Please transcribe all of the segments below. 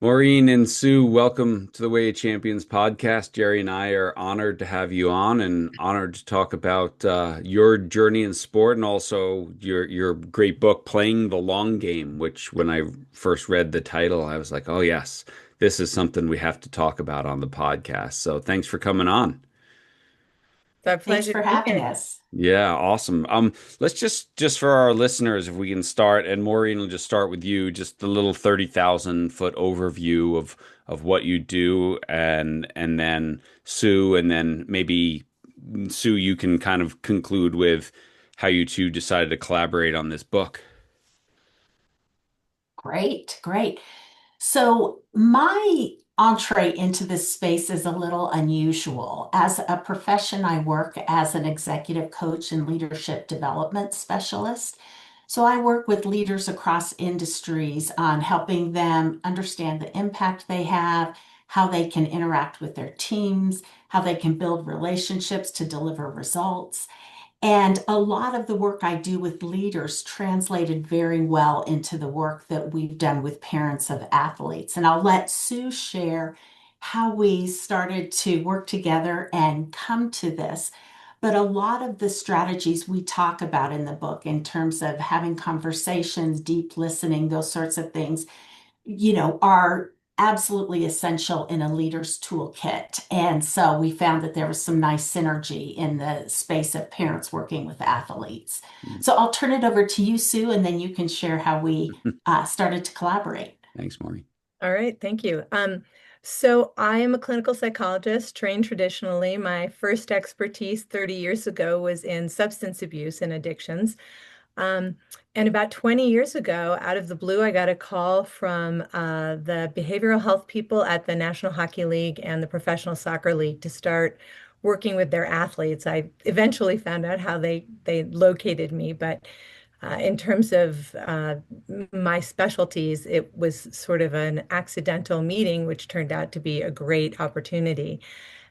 Maureen and Sue, welcome to the Way of Champions podcast. Jerry and I are honored to have you on and honored to talk about your journey in sport and also your great book, Playing the Long Game, which when I first read the title, I was like, oh, yes, this is something we have to talk about on the podcast. So thanks for coming on. It's our Thanks pleasure to for be having here. us. Yeah, awesome. Let's just for our listeners, if we can start, and Maureen will just start with you, just a little 30,000 foot overview of what you do, and then Sue, and then maybe Sue, you can kind of conclude with how you two decided to collaborate on this book. Great, great. So, my entree into this space is a little unusual. As a profession, I work as an executive coach and leadership development specialist. So, I work with leaders across industries on helping them understand the impact they have, how they can interact with their teams, how they can build relationships to deliver results. And a lot of the work I do with leaders translated very well into the work that we've done with parents of athletes. And I'll let Sue share how we started to work together and come to this. But a lot of the strategies we talk about in the book, in terms of having conversations, deep listening, those sorts of things, are absolutely essential in a leader's toolkit. And so we found that there was some nice synergy in the space of parents working with athletes. So I'll turn it over to you, Sue, and then you can share how we started to collaborate. Thanks, Maureen. All right, thank you. So I am a clinical psychologist trained traditionally. My first expertise 30 years ago was in substance abuse and addictions. Um, and about 20 years ago, out of the blue, I got a call from the behavioral health people at the National Hockey League and the Professional Soccer League to start working with their athletes. I eventually found out how they located me, but in terms of my specialties, it was sort of an accidental meeting, which turned out to be a great opportunity.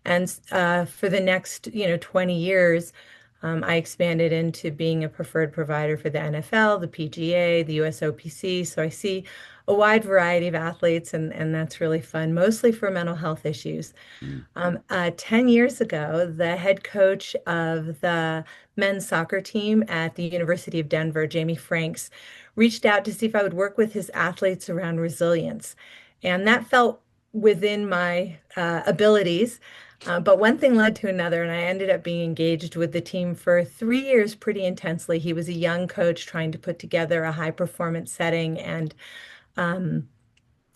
And for the next, 20 years, I expanded into being a preferred provider for the NFL, the PGA, the USOPC. So I see a wide variety of athletes, and that's really fun, mostly for mental health issues. Mm. 10 years ago, the head coach of the men's soccer team at the University of Denver, Jamie Franks, reached out to see if I would work with his athletes around resilience. And that felt within my abilities. But one thing led to another, and I ended up being engaged with the team for 3 years pretty intensely. He was a young coach trying to put together a high performance setting, and um,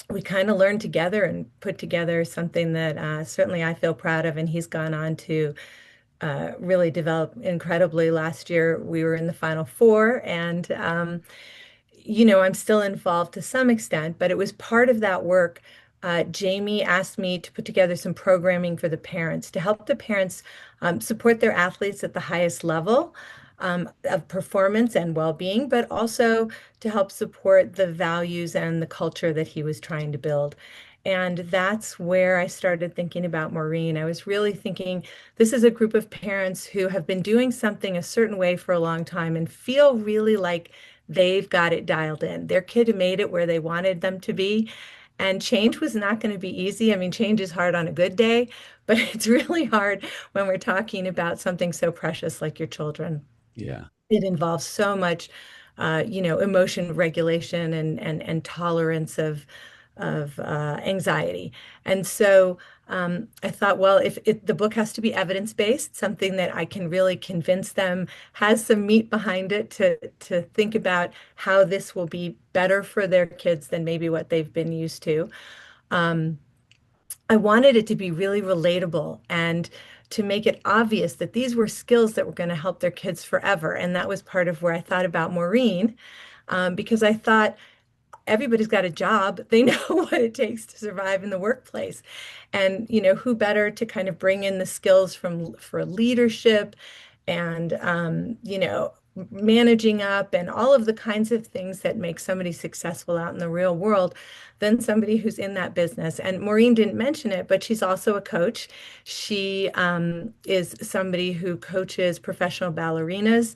we kind of learned together and put together something that certainly I feel proud of. And he's gone on to really develop incredibly. Last year, we were in the Final Four, and I'm still involved to some extent, but it was part of that work. Jamie asked me to put together some programming for the parents to help the parents support their athletes at the highest level of performance and well-being, but also to help support the values and the culture that he was trying to build. And that's where I started thinking about Maureen. I was really thinking this is a group of parents who have been doing something a certain way for a long time and feel really like they've got it dialed in. Their kid made it where they wanted them to be. And change was not going to be easy. I mean, change is hard on a good day, but it's really hard when we're talking about something so precious like your children. Yeah. It involves so much, emotion regulation and tolerance of anxiety. And so I thought, well, if the book has to be evidence-based, something that I can really convince them has some meat behind it to think about how this will be better for their kids than maybe what they've been used to. Um, I wanted it to be really relatable and to make it obvious that these were skills that were going to help their kids forever. And that was part of where I thought about Maureen, because I thought everybody's got a job. They know what it takes to survive in the workplace. And, who better to kind of bring in the skills for leadership and, managing up and all of the kinds of things that make somebody successful out in the real world than somebody who's in that business. And Maureen didn't mention it, but she's also a coach. She is somebody who coaches professional ballerinas.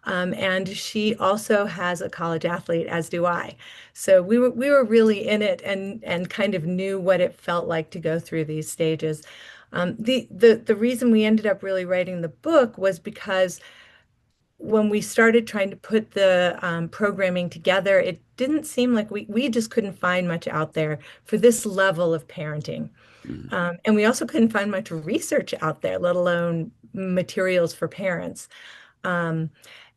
And she also has a college athlete, as do I. So we were really in it and kind of knew what it felt like to go through these stages. The reason we ended up really writing the book was because when we started trying to put the programming together, it didn't seem like we just couldn't find much out there for this level of parenting. Mhm. And we also couldn't find much research out there, let alone materials for parents. Um,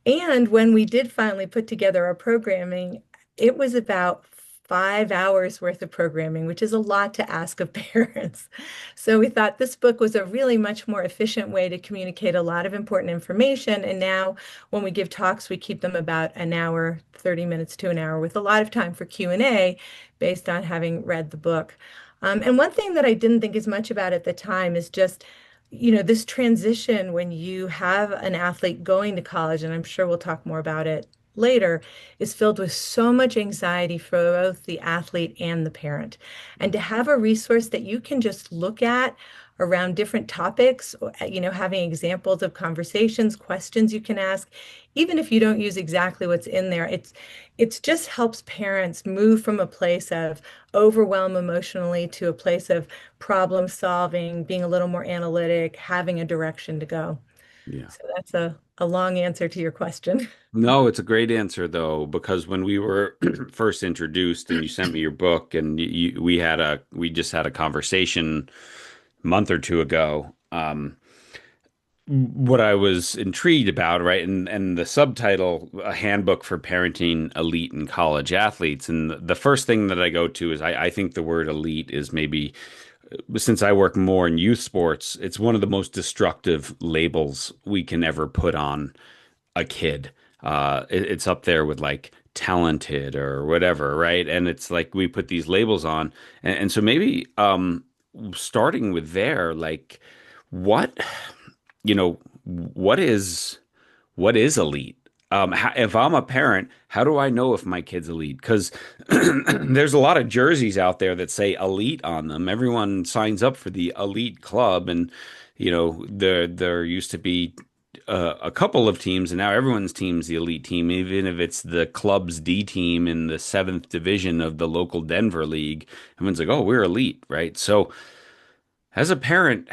and when we did finally put together our programming, it was about 5 hours worth of programming, which is a lot to ask of parents. So we thought this book was a really much more efficient way to communicate a lot of important information. And now when we give talks, we keep them about an hour, 30 minutes to an hour, with a lot of time for Q&A based on having read the book. And one thing that I didn't think as much about at the time is just this transition when you have an athlete going to college, and I'm sure we'll talk more about it later, is filled with so much anxiety for both the athlete and the parent. And to have a resource that you can just look at around different topics, having examples of conversations, questions you can ask, even if you don't use exactly what's in there, it's just helps parents move from a place of overwhelm emotionally to a place of problem solving, being a little more analytic, having a direction to go. Yeah. So that's a long answer to your question. No, it's a great answer though, because when we were first introduced and you sent me your book and we just had a conversation a month or two ago. What I was intrigued about, right, and the subtitle, A Handbook for Parenting Elite and College Athletes. And the first thing that I go to is I think the word elite is maybe, since I work more in youth sports, it's one of the most destructive labels we can ever put on a kid. It's up there with like talented or whatever, right? And it's like we put these labels on, and so maybe starting with there, like what what is elite? If I'm a parent, how do I know if my kid's elite? Because there's a lot of jerseys out there that say elite on them. Everyone signs up for the elite club, and there used to be a couple of teams, and now everyone's team's the elite team, even if it's the club's D team in the seventh division of the local Denver league. Everyone's like, "Oh, we're elite," right? So, as a parent,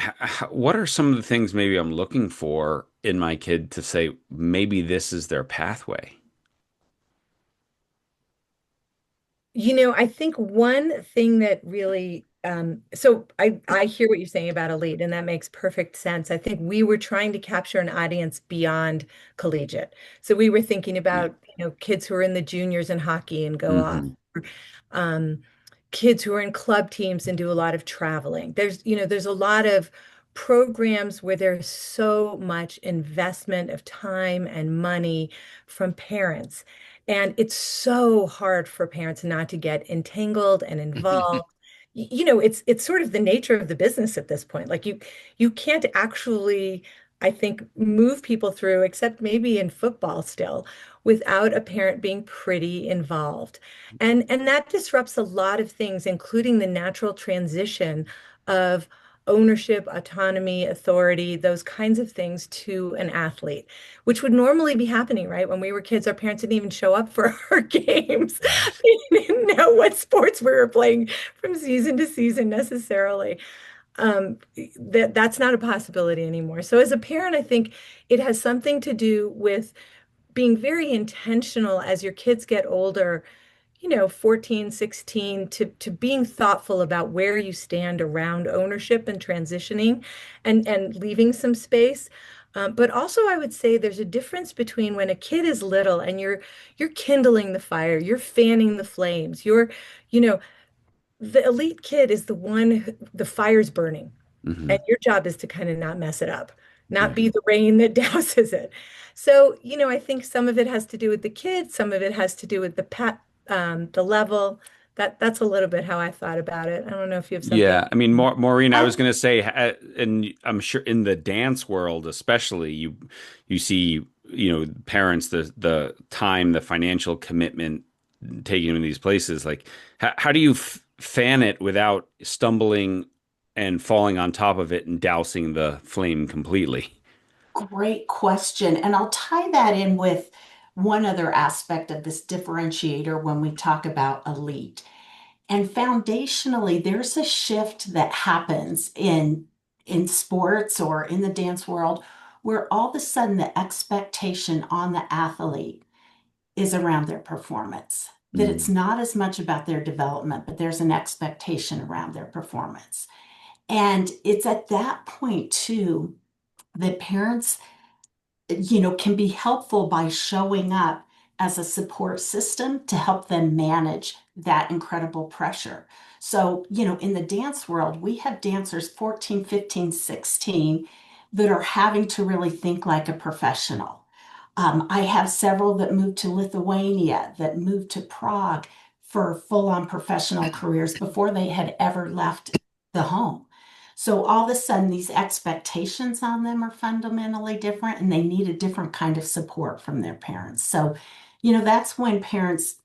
what are some of the things maybe I'm looking for in my kid to say maybe this is their pathway? I think one thing that really, so I hear what you're saying about elite, and that makes perfect sense. I think we were trying to capture an audience beyond collegiate. So we were thinking Yeah. about, kids who are in the juniors in hockey and go off, Hmm. um, kids who are in club teams and do a lot of traveling. There's a lot of programs where there's so much investment of time and money from parents. And it's so hard for parents not to get entangled and involved. It's sort of the nature of the business at this point. Like you can't actually, I think, move people through, except maybe in football still, without a parent being pretty involved. And that disrupts a lot of things, including the natural transition of ownership, autonomy, authority, those kinds of things to an athlete, which would normally be happening, right? When we were kids, our parents didn't even show up for our games. They didn't know what sports we were playing from season to season necessarily. That's not a possibility anymore. So as a parent, I think it has something to do with being very intentional as your kids get older, 14, 16, to being thoughtful about where you stand around ownership and transitioning and leaving some space. But also I would say there's a difference between when a kid is little and you're kindling the fire, you're fanning the flames, you know, the elite kid is the one the fire's burning. And Hmm. your job is to kind of not mess it up, not Yeah. be the rain that douses it. So, I think some of it has to do with the kids, some of it has to do with the level. That's a little bit how I thought about it. I don't know if you have something. Yeah, I mean, Maureen, I I was going to say, and I'm sure in the dance world, especially, you see, parents, the time, the financial commitment taking them in these places. Like, how do you fan it without stumbling and falling on top of it and dousing the flame completely? Great question. And I'll tie that in with one other aspect of this differentiator when we talk about elite. And foundationally, there's a shift that happens in sports or in the dance world where all of a sudden the expectation on the athlete is around their performance. That it's Mm, not as much about their development, but there's an expectation around their performance. And it's at that point too that parents can be helpful by showing up as a support system to help them manage that incredible pressure. So, in the dance world, we have dancers 14, 15, 16 that are having to really think like a professional. I have several that moved to Lithuania, that moved to Prague for full-on professional careers before they had ever left the home. So all of a sudden, these expectations on them are fundamentally different, and they need a different kind of support from their parents. So, that's when parents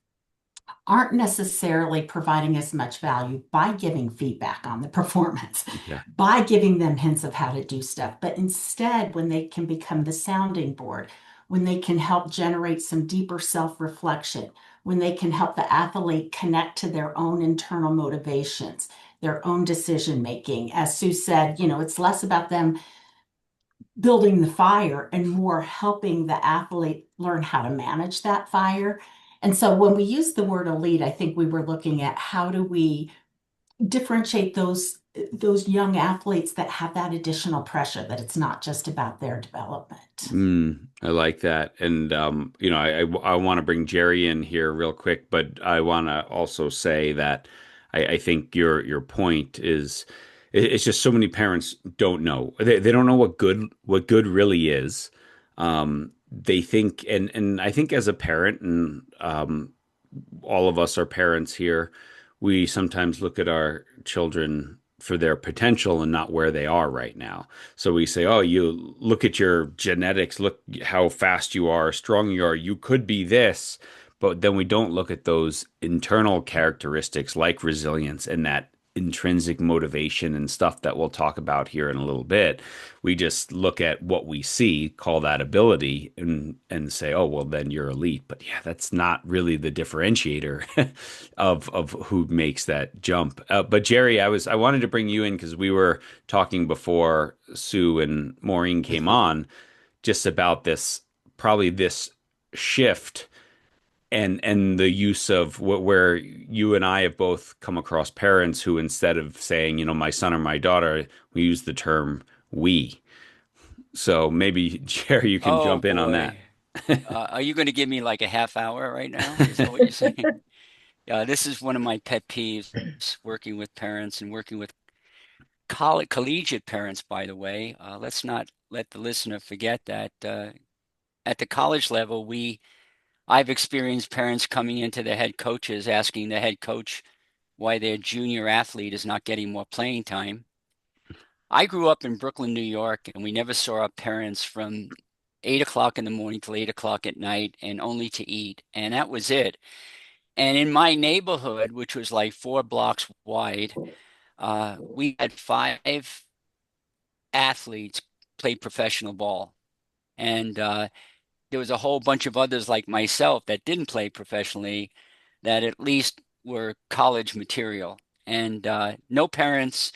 aren't necessarily providing as much value by giving feedback on the performance, yeah. by giving them hints of how to do stuff, but instead, when they can become the sounding board, when they can help generate some deeper self-reflection, when they can help the athlete connect to their own internal motivations, their own decision making. As Sue said, it's less about them building the fire and more helping the athlete learn how to manage that fire. And so when we use the word elite, I think we were looking at how do we differentiate those young athletes that have that additional pressure, that it's not just about their development. I like that. And I want to bring Jerry in here real quick, but I want to also say that I think your point is it's just so many parents don't know. They don't know what good really is. They think and I think as a parent and all of us are parents here, we sometimes look at our children for their potential and not where they are right now. So we say, oh, you look at your genetics, look how fast you are, strong you are, you could be this. But then we don't look at those internal characteristics like resilience and that intrinsic motivation and stuff that we'll talk about here in a little bit. We just look at what we see, call that ability, and say, oh, well, then you're elite. But yeah, that's not really the differentiator of who makes that jump. But Jerry, I wanted to bring you in because we were talking before Sue and Maureen came on just about probably this shift and the use of where you and I have both come across parents who instead of saying, my son or my daughter, we use the term we. So maybe Jerry, you can Oh jump in on that. boy. Are you going to give me like a half hour right now? Is that what you're saying? Yeah, this is one of my pet peeves, working with parents and working with collegiate parents, by the way. Let's not let the listener forget that at the college level, I've experienced parents coming into the head coaches asking the head coach why their junior athlete is not getting more playing time. I grew up in Brooklyn, New York, and we never saw our parents from 8 o'clock in the morning till 8 o'clock at night and only to eat. And that was it. And in my neighborhood, which was like 4 blocks wide, we had 5 athletes play professional ball. And there was a whole bunch of others like myself that didn't play professionally that at least were college material. And no parents,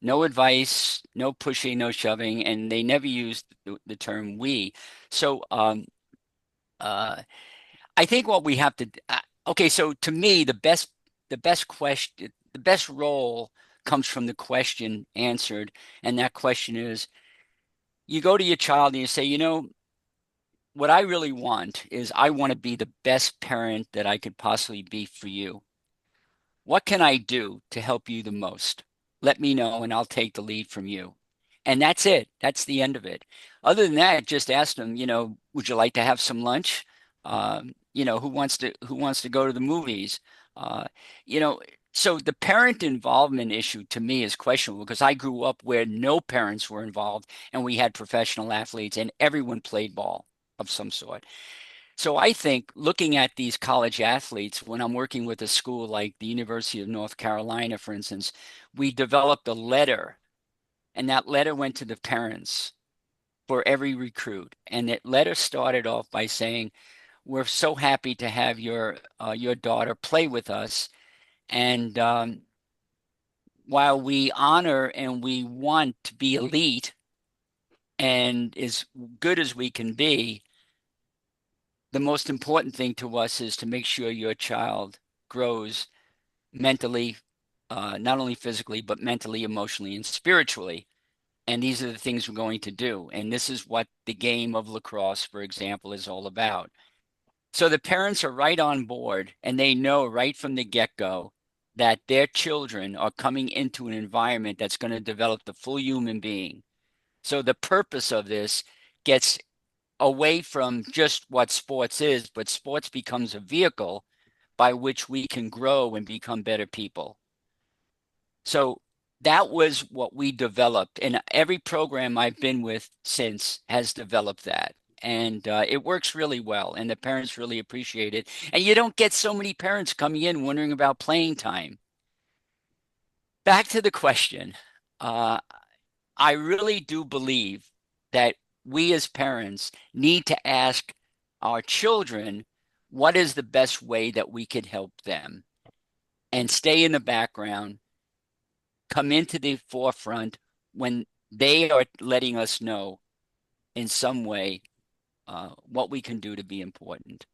no advice, no pushing, no shoving, and they never used the term we. So uh, I think what we have to, okay, so to me, the best question, the best role comes from the question answered. And that question is, you go to your child and you say, what I really want is I want to be the best parent that I could possibly be for you. What can I do to help you the most? Let me know and I'll take the lead from you. And that's it. That's the end of it. Other than that, just ask them, would you like to have some lunch? Who wants to go to the movies? Uh, you know, so the parent involvement issue to me is questionable because I grew up where no parents were involved and we had professional athletes and everyone played ball of some sort. So I think looking at these college athletes, when I'm working with a school like the University of North Carolina, for instance, we developed a letter, and that letter went to the parents. for every recruit. And that letter started off by saying, "We're so happy to have your daughter play with us, and while we honor and we want to be elite and as good as we can be, the most important thing to us is to make sure your child grows mentally, not only physically, but mentally, emotionally, and spiritually. And these are the things we're going to do. And this is what the game of lacrosse, for example, is all about." So the parents are right on board and they know right from the get-go that their children are coming into an environment that's going to develop the full human being. So the purpose of this gets away from just what sports is, but sports becomes a vehicle by which we can grow and become better people. So that was what we developed, and every program I've been with since has developed that. And it works really well, and the parents really appreciate it. And you don't get so many parents coming in wondering about playing time. Back to the question. Uh, I really do believe that we as parents need to ask our children what is the best way that we could help them and stay in the background, come into the forefront when they are letting us know in some way what we can do to be important.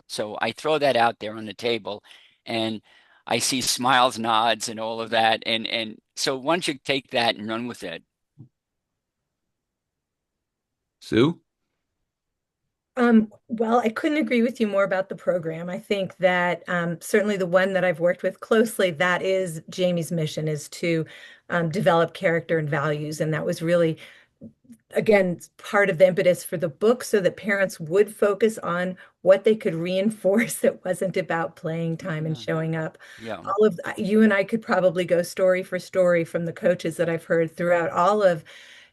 So I throw that out there on the table, and I see smiles, nods, and all of that. And so once you take that and run with it. Sue? Well, I couldn't agree with you more about the program. I think that certainly the one that I've worked with closely, that is Jamie's mission, is to develop character and values. And that was really, again, part of the impetus for the book so that parents would focus on what they could reinforce that wasn't about playing time and Yeah, showing up. yeah, All of you and I could probably go story for story from the coaches that I've heard throughout all of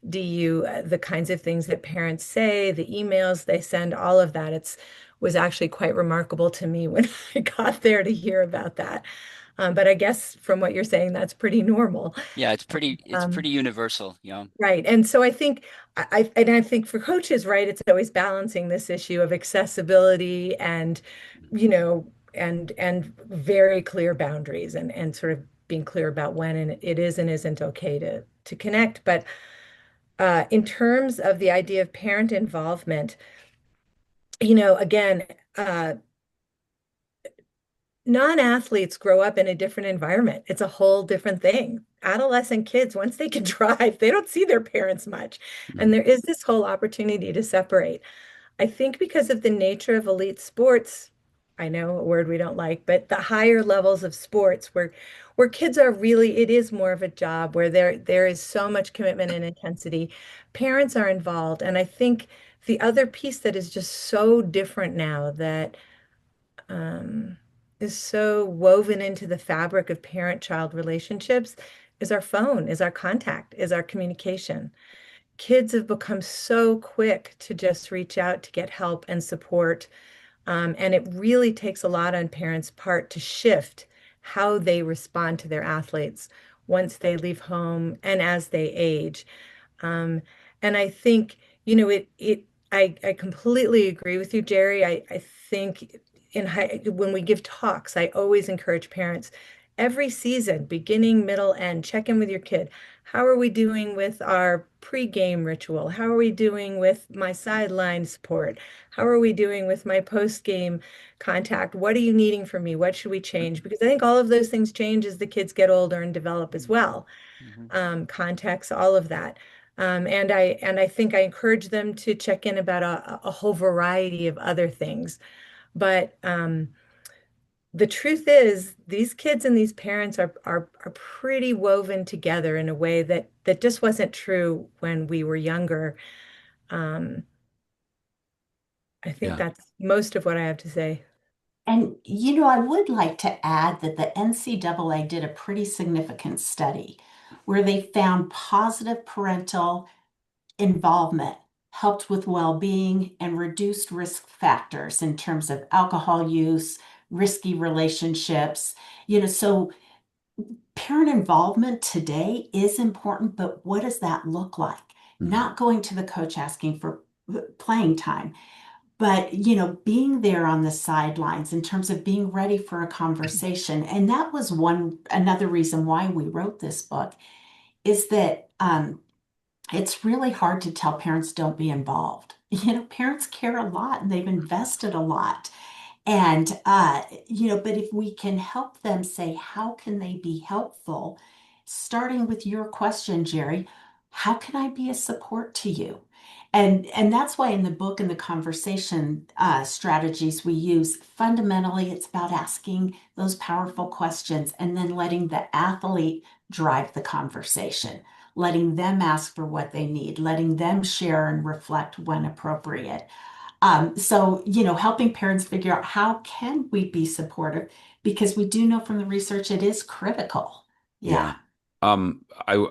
DU, the kinds of things that parents say, the emails they send, all of that. It's was actually quite remarkable to me when I got there to hear about that. But I guess from what you're saying, that's pretty normal. yeah. It's pretty Um, universal. Yeah, right. And so I think I think for coaches, right, it's always balancing this issue of accessibility and, and very clear boundaries and sort of being clear about when and it is and isn't okay to connect. But in terms of the idea of parent involvement, again, uh, non-athletes grow up in a different environment. It's a whole different thing. Adolescent kids, once they can drive, they don't see their parents much. And Mhm. there is this whole opportunity to separate. I think because of the nature of elite sports, I know a word we don't like, but the higher levels of sports where kids are really, it is more of a job where there is so much commitment and intensity. Parents are involved. And I think the other piece that is just so different now that um, is so woven into the fabric of parent-child relationships is our phone, is our contact, is our communication. Kids have become so quick to just reach out to get help and support. And it really takes a lot on parents' part to shift how they respond to their athletes once they leave home and as they age. Um, and I think, I completely agree with you, Jerry. I think when we give talks, I always encourage parents every season, beginning, middle, end, check in with your kid. How are we doing with our pre-game ritual? How are we doing with my sideline support? How are we doing with my post-game contact? What are you needing from me? What should we change? Because I think all of those things change as the kids get older and develop as well. mhm. Context, all of that. And I think I encourage them to check in about a whole variety of other things. But the truth is, these kids and these parents are pretty woven together in a way that just wasn't true when we were younger. Um, I think Yeah. that's most of what I have to say. And, I would like to add that the NCAA did a pretty significant study where they found positive parental involvement helped with well-being and reduced risk factors in terms of alcohol use, risky relationships. So parent involvement today is important, but what does that look like? Mhm. not going to the coach asking for playing time, but being there on the sidelines in terms of being ready for a conversation. And that was another reason why we wrote this book, is that it's really hard to tell parents don't be involved. Parents care a lot and they've invested a lot. And, but if we can help them say, how can they be helpful? Starting with your question, Jerry, how can I be a support to you? And that's why in the book and the conversation strategies we use, fundamentally, it's about asking those powerful questions and then letting the athlete drive the conversation, letting them ask for what they need, letting them share and reflect when appropriate. So, helping parents figure out how can we be supportive, because we do know from the research it is critical. Yeah. Yeah. Um, I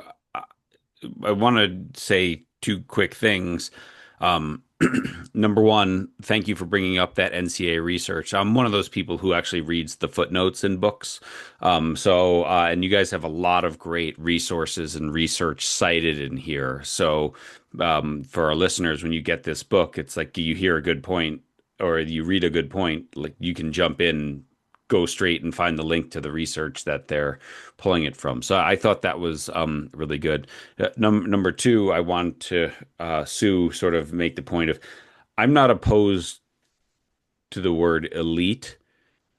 I want to say two quick things. Um, Number one, thank you for bringing up that NCAA research. I'm one of those people who actually reads the footnotes in books. And you guys have a lot of great resources and research cited in here. So, for our listeners, when you get this book, it's like you hear a good point or you read a good point, like you can jump in, go straight and find the link to the research that they're pulling it from. So I thought that was really good. Number two, I want to Sue sort of make the point of I'm not opposed to the word elite,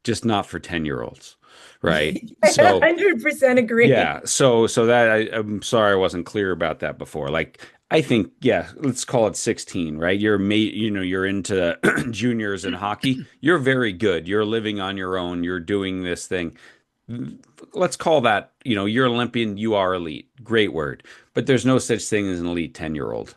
just not for 10-year-olds, right? I So 100% agree. yeah, so that I'm sorry I wasn't clear about that before. Like I think, yeah, let's call it 16, right? You're into juniors in hockey. You're very good. You're living on your own. You're doing this thing. Let's call that, you're Olympian, you are elite. Great word. But there's no such thing as an elite 10-year-old.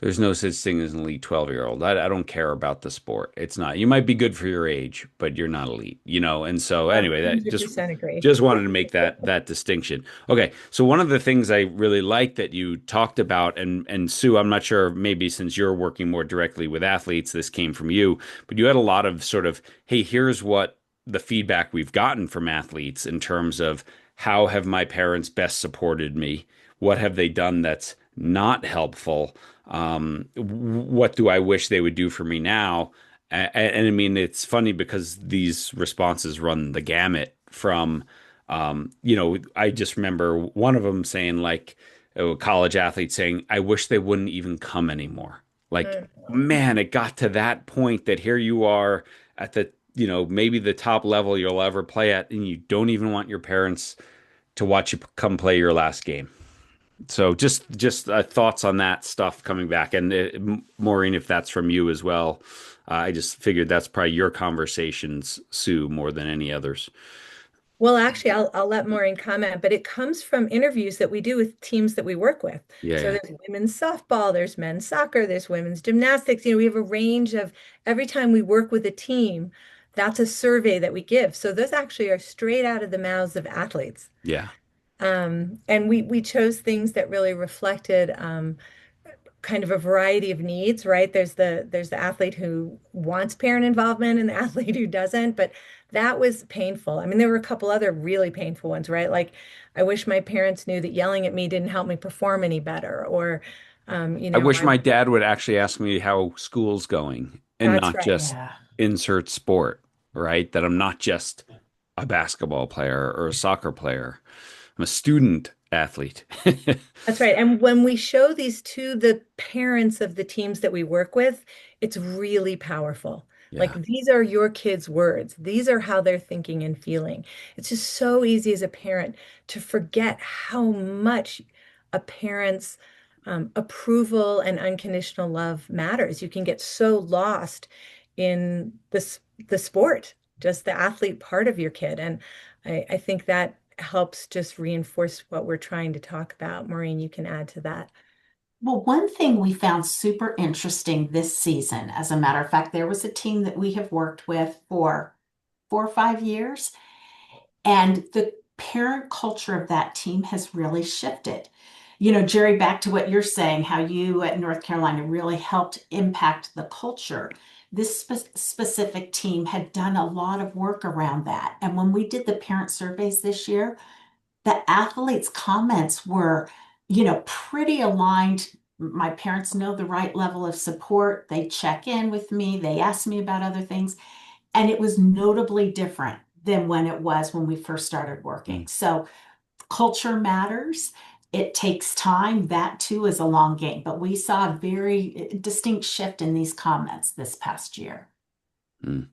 There's no such thing as an elite 12-year-old. I don't care about the sport. It's not. You might be good for your age, but you're not elite. And so anyway, that just 100% agree. just wanted to make that distinction. Okay, so one of the things I really like that you talked about, and Sue, I'm not sure, maybe since you're working more directly with athletes, this came from you, but you had a lot of sort of, hey, here's what the feedback we've gotten from athletes in terms of how have my parents best supported me? What have they done that's not helpful? What do I wish they would do for me now? And I mean, it's funny because these responses run the gamut from, I just remember one of them saying, like, a college athlete saying, I wish they wouldn't even come anymore. Like, Mm. man, it got to that point that here you are at the, maybe the top level you'll ever play at, and you don't even want your parents to watch you come play your last game. So just thoughts on that stuff coming back, and Maureen, if that's from you as well, I just figured that's probably your conversations, Sue, more than any others. Well, actually, I'll let Maureen comment, but it comes from interviews that we do with teams that we work with. Yeah, So yeah, there's women's softball, there's men's soccer, there's women's gymnastics. We have a range of every time we work with a team, that's a survey that we give. So those actually are straight out of the mouths of athletes. yeah. And we chose things that really reflected kind of a variety of needs, right? There's the athlete who wants parent involvement and the athlete who doesn't, but that was painful. I mean, there were a couple other really painful ones, right? Like, I wish my parents knew that yelling at me didn't help me perform any better, or I wish I my dad would actually ask me how school's going and that's not right. just Yeah. insert sport, right? That I'm not just a basketball player or a soccer player. I'm a student athlete. That's right. And when we show these to the parents of the teams that we work with, it's really powerful. Like, Yeah. these are your kids' words. These are how they're thinking and feeling. It's just so easy as a parent to forget how much a parent's approval and unconditional love matters. You can get so lost in the sport, just the athlete part of your kid. And I think that helps just reinforce what we're trying to talk about. Maureen, you can add to that. Well, one thing we found super interesting this season, as a matter of fact, there was a team that we have worked with for 4 or 5 years, and the parent culture of that team has really shifted. Jerry, back to what you're saying, how you at North Carolina really helped impact the culture. This specific team had done a lot of work around that. And when we did the parent surveys this year, the athletes' comments were, pretty aligned My parents know the right level of support. They check in with me. They ask me about other things. And it was notably different than when it was when we first started working. Mm. So culture matters. It takes time. That too is a long game. But we saw a very distinct shift in these comments this past year. Mm.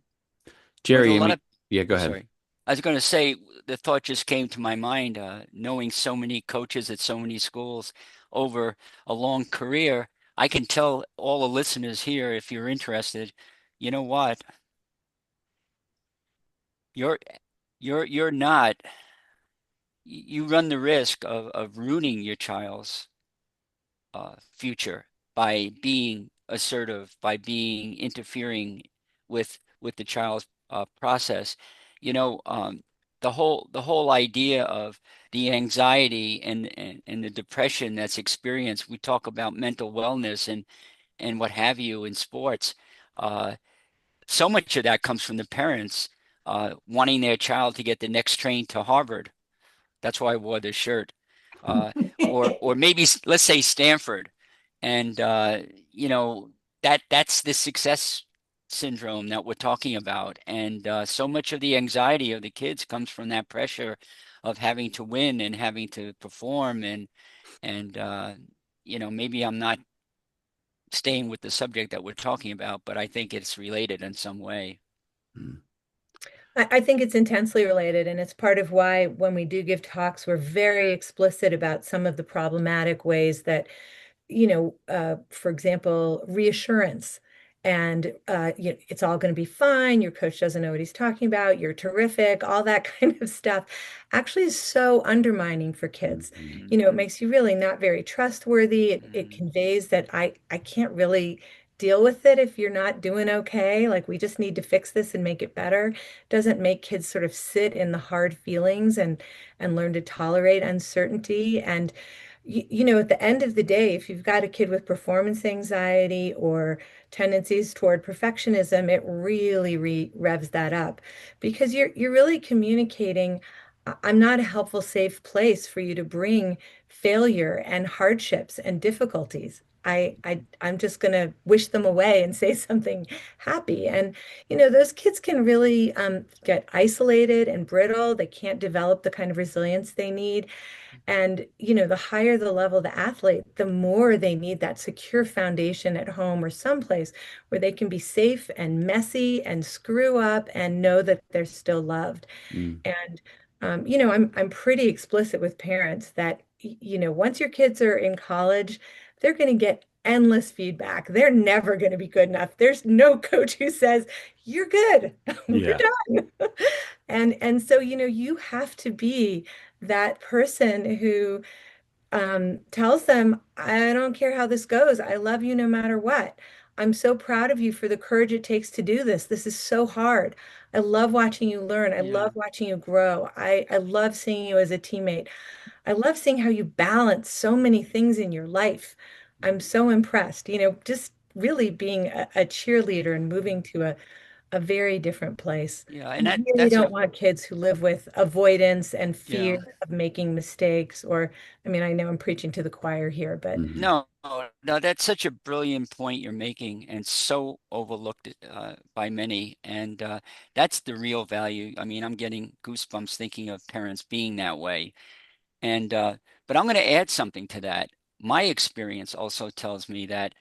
With a Jerry, I lot mean, of, yeah, go oh, ahead. sorry. I was going to say, the thought just came to my mind, knowing so many coaches at so many schools over a long career. I can tell all the listeners here, if you're interested, you know what? You're you're not, you run the risk of ruining your child's future by being assertive, by being interfering with the child's process. You know, the whole idea of the anxiety and the depression that's experienced. We talk about mental wellness and what have you in sports. Uh, so much of that comes from the parents wanting their child to get the next train to Harvard. That's why I wore this shirt. Uh, or maybe let's say Stanford. And you know, that's the success syndrome that we're talking about. And so much of the anxiety of the kids comes from that pressure of having to win and having to perform and you know, maybe I'm not staying with the subject that we're talking about, but I think it's related in some way. Mm. I think it's intensely related, and it's part of why when we do give talks, we're very explicit about some of the problematic ways that for example, reassurance and it's all going to be fine. Your coach doesn't know what he's talking about. You're terrific. All that kind of stuff actually is so undermining for kids. Mhm. It makes you really not very trustworthy. It conveys that I can't really deal with it if you're not doing okay. Like we just need to fix this and make it better. Doesn't make kids sort of sit in the hard feelings and learn to tolerate uncertainty. And at the end of the day, if you've got a kid with performance anxiety or tendencies toward perfectionism, it really revs that up because you're really communicating, I'm not a helpful, safe place for you to bring failure and hardships and difficulties. I'm just going to wish them away and say something happy. And, those kids can really get isolated and brittle. They can't develop the kind of resilience they need. And, the higher the level of the athlete, the more they need that secure foundation at home or someplace where they can be safe and messy and screw up and know that they're still loved. Mm. And, I'm pretty explicit with parents that, once your kids are in college, they're going to get endless feedback. They're never going to be good enough. There's no coach who says, you're good. We're Yeah. done. And so, you have to be that person who tells them, I don't care how this goes. I love you no matter what. I'm so proud of you for the courage it takes to do this. This is so hard. I love watching you learn. I Yeah. love watching you grow. I love seeing you as a teammate. I love seeing how you balance so many things in your life. I'm so impressed, just really being a cheerleader and moving to a very different place. Yeah, and You that really that's don't a want kids who live with avoidance and fear yeah. of making mistakes. Or, I mean, I know I'm preaching to the choir here, but Mhm. No, no, that's such a brilliant point you're making and so overlooked by many. And that's the real value. I mean, I'm getting goosebumps thinking of parents being that way. And but I'm going to add something to that. My experience also tells me that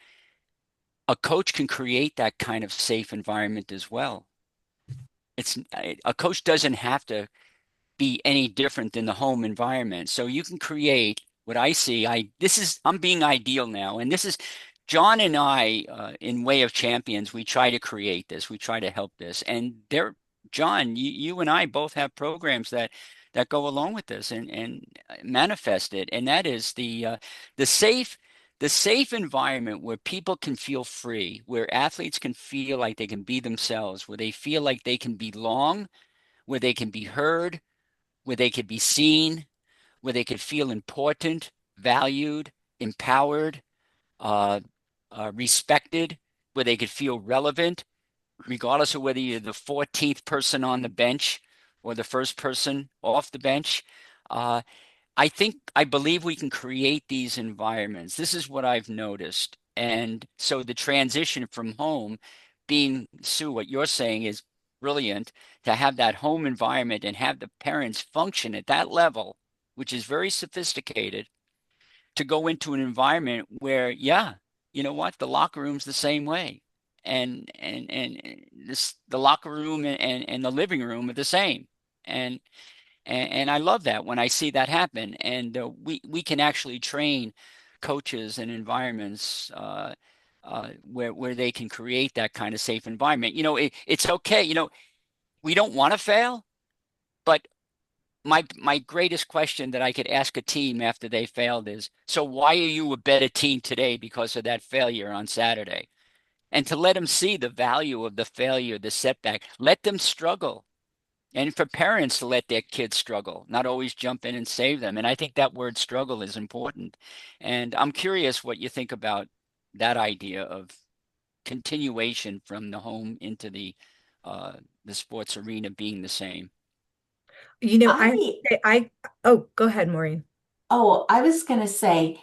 a coach can create that kind of safe environment as well. A coach doesn't have to be any different than the home environment. So you can create what I see. I'm being ideal now, and this is John and I in Way of Champions. We try to create this. We try to help this, and there, John, you and I both have programs that go along with this and manifest it, and that is the safe. The safe environment where people can feel free, where athletes can feel like they can be themselves, where they feel like they can belong, where they can be heard, where they could be seen, where they could feel important, valued, empowered, uh, respected, where they could feel relevant, regardless of whether you're the 14th person on the bench or the first person off the bench. Uh, I believe we can create these environments. This is what I've noticed. And so the transition from home being, Sue, what you're saying is brilliant, to have that home environment and have the parents function at that level, which is very sophisticated, to go into an environment where, yeah, you know what, the locker room's the same way. And this the locker room and the living room are the same. And and I love that when I see that happen. And we can actually train coaches and environments where they can create that kind of safe environment. It's okay. We don't want to fail, but my greatest question that I could ask a team after they failed is, so why are you a better team today because of that failure on Saturday? And to let them see the value of the failure, the setback, let them struggle. And for parents to let their kids struggle, not always jump in and save them. And I think that word struggle is important. And I'm curious what you think about that idea of continuation from the home into the sports arena being the same. I have to I, say, go ahead, Maureen. oh, I was going to say,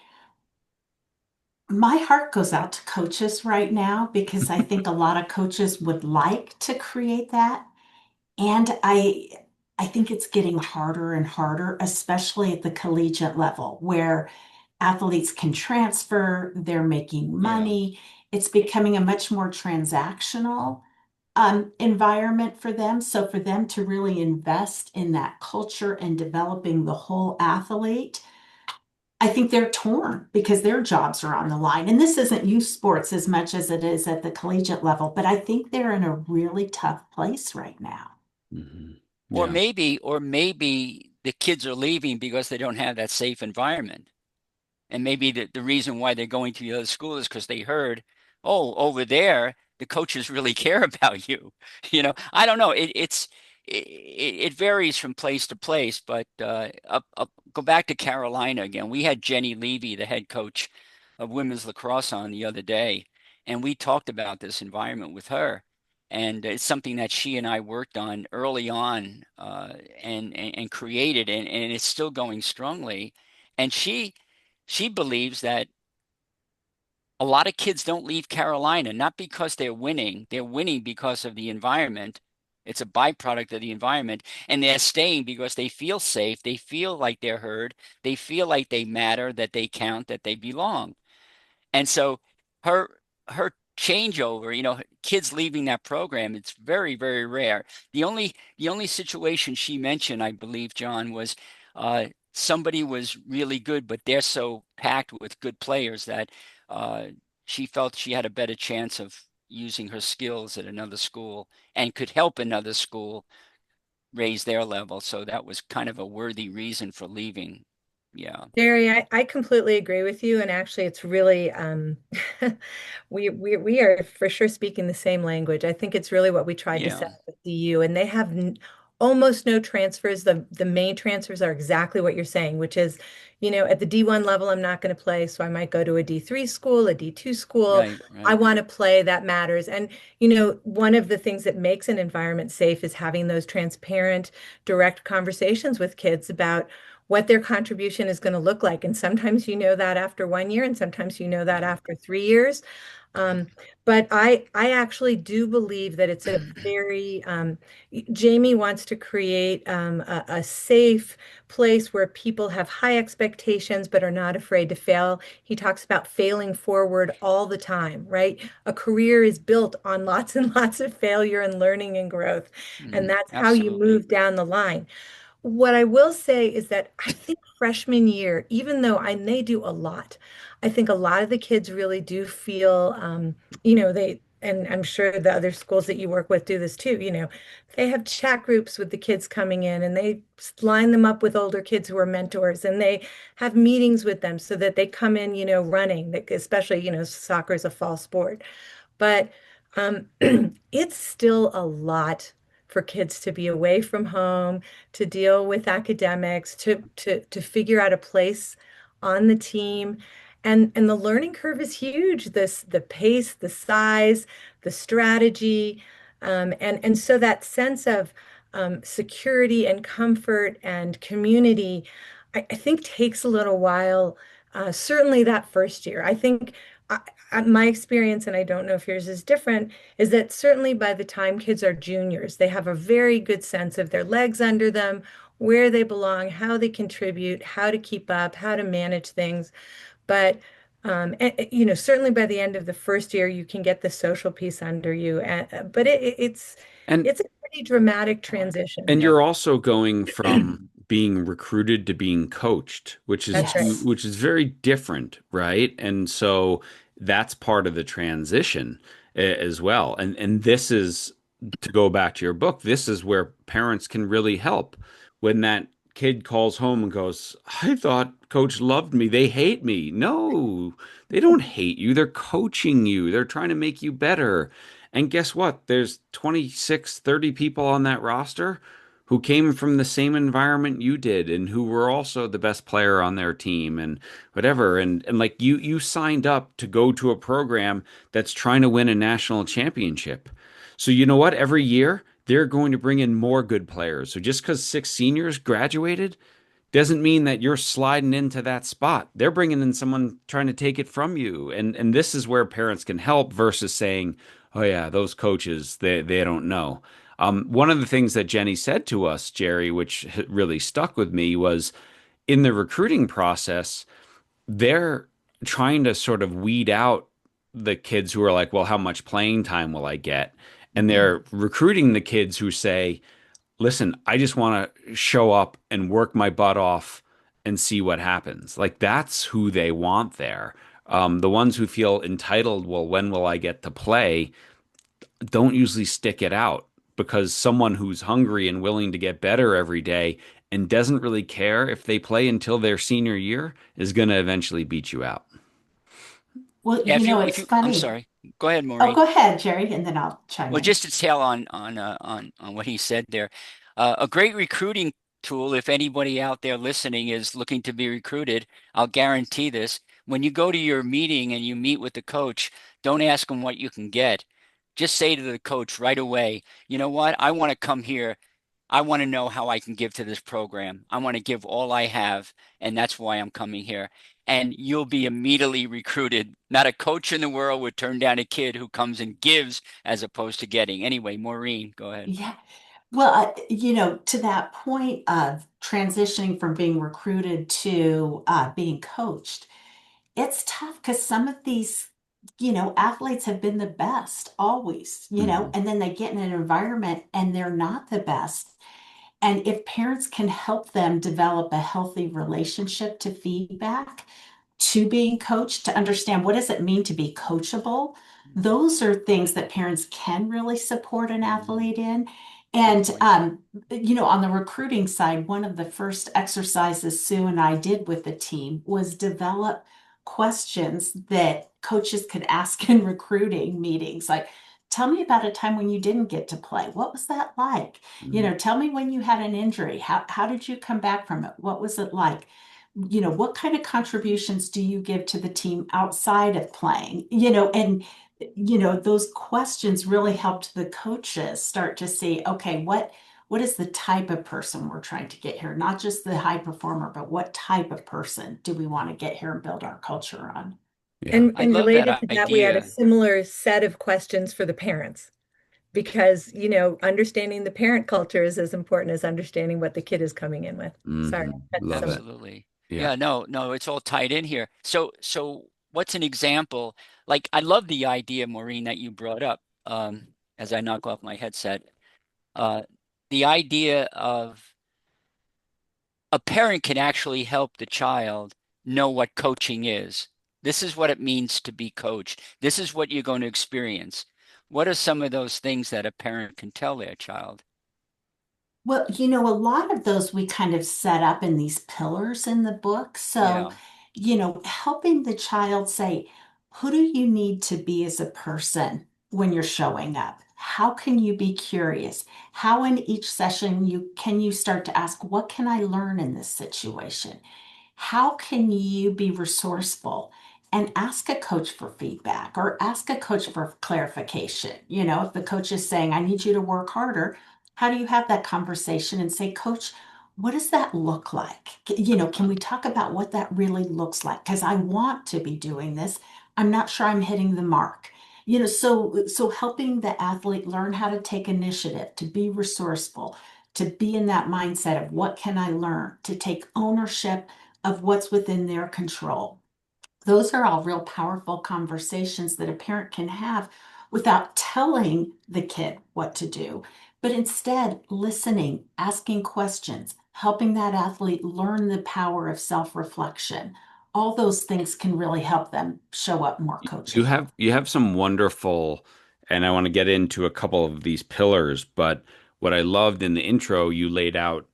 my heart goes out to coaches right now because I think a lot of coaches would like to create that. And I think it's getting harder and harder, especially at the collegiate level where athletes can transfer, they're making Yeah. money. It's becoming a much more transactional environment for them. So for them to really invest in that culture and developing the whole athlete, I think they're torn because their jobs are on the line. And this isn't youth sports as much as it is at the collegiate level, but I think they're in a really tough place right now. Hmm. Or Yeah. maybe the kids are leaving because they don't have that safe environment. And maybe the reason why they're going to the other school is because they heard, oh, over there, the coaches really care about you. I don't know. It varies from place to place, but go back to Carolina again. We had Jenny Levy, the head coach of women's lacrosse, on the other day, and we talked about this environment with her. And it's something that she and I worked on early on, and created, and it's still going strongly. And she believes that a lot of kids don't leave Carolina, not because they're winning because of the environment. It's a byproduct of the environment. And they're staying because they feel safe. They feel like they're heard. They feel like they matter, that they count, that they belong. And so her her changeover, kids leaving that program, it's very, very rare. The only situation she mentioned, I believe, John, was somebody was really good, but they're so packed with good players that uh, she felt she had a better chance of using her skills at another school and could help another school raise their level. So that was kind of a worthy reason for leaving. Yeah. Jerry, I completely agree with you. And actually, it's really, we are for sure speaking the same language. I think it's really what we tried to Yeah. set up at DU, and they have almost no transfers. The main transfers are exactly what you're saying, which is, at the D1 level, I'm not going to play, so I might go to a D3 school, a D2 school. Right. I Right. want to play, that matters. And, one of the things that makes an environment safe is having those transparent, direct conversations with kids about what their contribution is going to look like. And sometimes you know that after 1 year, and sometimes you know that Yeah. after 3 years. Um, but I actually do believe that it's a very, Jamie wants to create a safe place where people have high expectations but are not afraid to fail. He talks about failing forward all the time, right? A career is built on lots and lots of failure and learning and growth. And that's how you Absolutely. move down the line. What I will say is that I think freshman year, even though they do a lot, I think a lot of the kids really do feel, and I'm sure the other schools that you work with do this too, they have chat groups with the kids coming in, and they line them up with older kids who are mentors, and they have meetings with them so that they come in, running, especially, soccer is a fall sport. But um, it's still a lot for kids to be away from home, to deal with academics, to figure out a place on the team. And the learning curve is huge. The pace, the size, the strategy. And so that sense of security and comfort and community, I think takes a little while. Certainly that first year. I think my experience, and I don't know if yours is different, is that certainly by the time kids are juniors, they have a very good sense of their legs under them, where they belong, how they contribute, how to keep up, how to manage things. But certainly by the end of the first year, you can get the social piece under you. But And it's a pretty dramatic transition. And Yeah. you're also going from being recruited to being coached, That's right. Yes. which is very different, right? And so that's part of the transition as well. And this is to go back to your book, this is where parents can really help. When that kid calls home and goes, "I thought coach loved me. They hate me." No, they don't hate you. They're coaching you. They're trying to make you better. And guess what? There's 26, 30 people on that roster who came from the same environment you did and who were also the best player on their team and whatever. And like you signed up to go to a program that's trying to win a national championship. So you know what? Every year they're going to bring in more good players. So just because six seniors graduated doesn't mean that you're sliding into that spot. They're bringing in someone trying to take it from you. And this is where parents can help versus saying, "Oh yeah, those coaches, they don't know." One of the things that Jenny said to us, Jerry, which really stuck with me, was in the recruiting process, they're trying to sort of weed out the kids who are like, "Well, how much playing time will I get?" And Mhm. they're recruiting the kids who say, "Listen, I just want to show up and work my butt off and see what happens." Like that's who they want there. The ones who feel entitled, well, when will I get to play, don't usually stick it out because someone who's hungry and willing to get better every day and doesn't really care if they play until their senior year is going to eventually beat you out. Well, Yeah, if it's you, I'm funny. sorry. Go ahead, Oh, Maureen. go ahead, Jerry, and then I'll chime Well, in. just to tail on what he said there, a great recruiting tool, if anybody out there listening is looking to be recruited, I'll guarantee this. When you go to your meeting and you meet with the coach, don't ask him what you can get. Just say to the coach right away, you know what? I want to come here. I want to know how I can give to this program. I want to give all I have, and that's why I'm coming here. And you'll be immediately recruited. Not a coach in the world would turn down a kid who comes and gives as opposed to getting. Anyway, Maureen, go ahead. Yeah. Well, to that point of transitioning from being recruited to being coached, it's tough because some of these, athletes have been the best always, Mhm. and then they get in an environment and they're not the best. And if parents can help them develop a healthy relationship to feedback, to being coached, to understand what does it mean to be coachable, those are things that parents can really support an Mhm. athlete in. Good And, point. on the recruiting side, one of the first exercises Sue and I did with the team was develop questions that coaches could ask in recruiting meetings. Like, tell me about a time when you didn't get to play. What was that like? Mhm. Tell me when you had an injury. How did you come back from it? What was it like? What kind of contributions do you give to the team outside of playing? And those questions really helped the coaches start to see, okay, what is the type of person we're trying to get here? Not just the high performer, but what type of person do we want to get here and build our culture on? Yeah. And I and love related that to that, we had a idea. similar set of questions for the parents because, understanding the parent culture is as important as understanding what the kid is coming in with. Sorry, that's Love some. it. Absolutely. Yeah. Yeah, no, it's all tied in here. So what's an example? Like, I love the idea, Maureen, that you brought up, as I knock off my headset. Uh, the idea of a parent can actually help the child know what coaching is. This is what it means to be coached. This is what you're going to experience. What are some of those things that a parent can tell their child? Well, a lot of those we kind of set up in these pillars in the book. So, Yeah. helping the child say, who do you need to be as a person when you're showing up? How can you be curious? How in each session you start to ask, what can I learn in this situation? How can you be resourceful and ask a coach for feedback or ask a coach for clarification? If the coach is saying, I need you to work harder, how do you have that conversation and say, Coach, what does that look like? Can we talk about what that really looks like? Because I want to be doing this. I'm not sure I'm hitting the mark. So helping the athlete learn how to take initiative, to be resourceful, to be in that mindset of what can I learn, to take ownership of what's within their control. Those are all real powerful conversations that a parent can have without telling the kid what to do, but instead listening, asking questions, helping that athlete learn the power of self-reflection. All those things can really help them show up more coachable. You have some wonderful, and I want to get into a couple of these pillars, but what I loved in the intro, you laid out,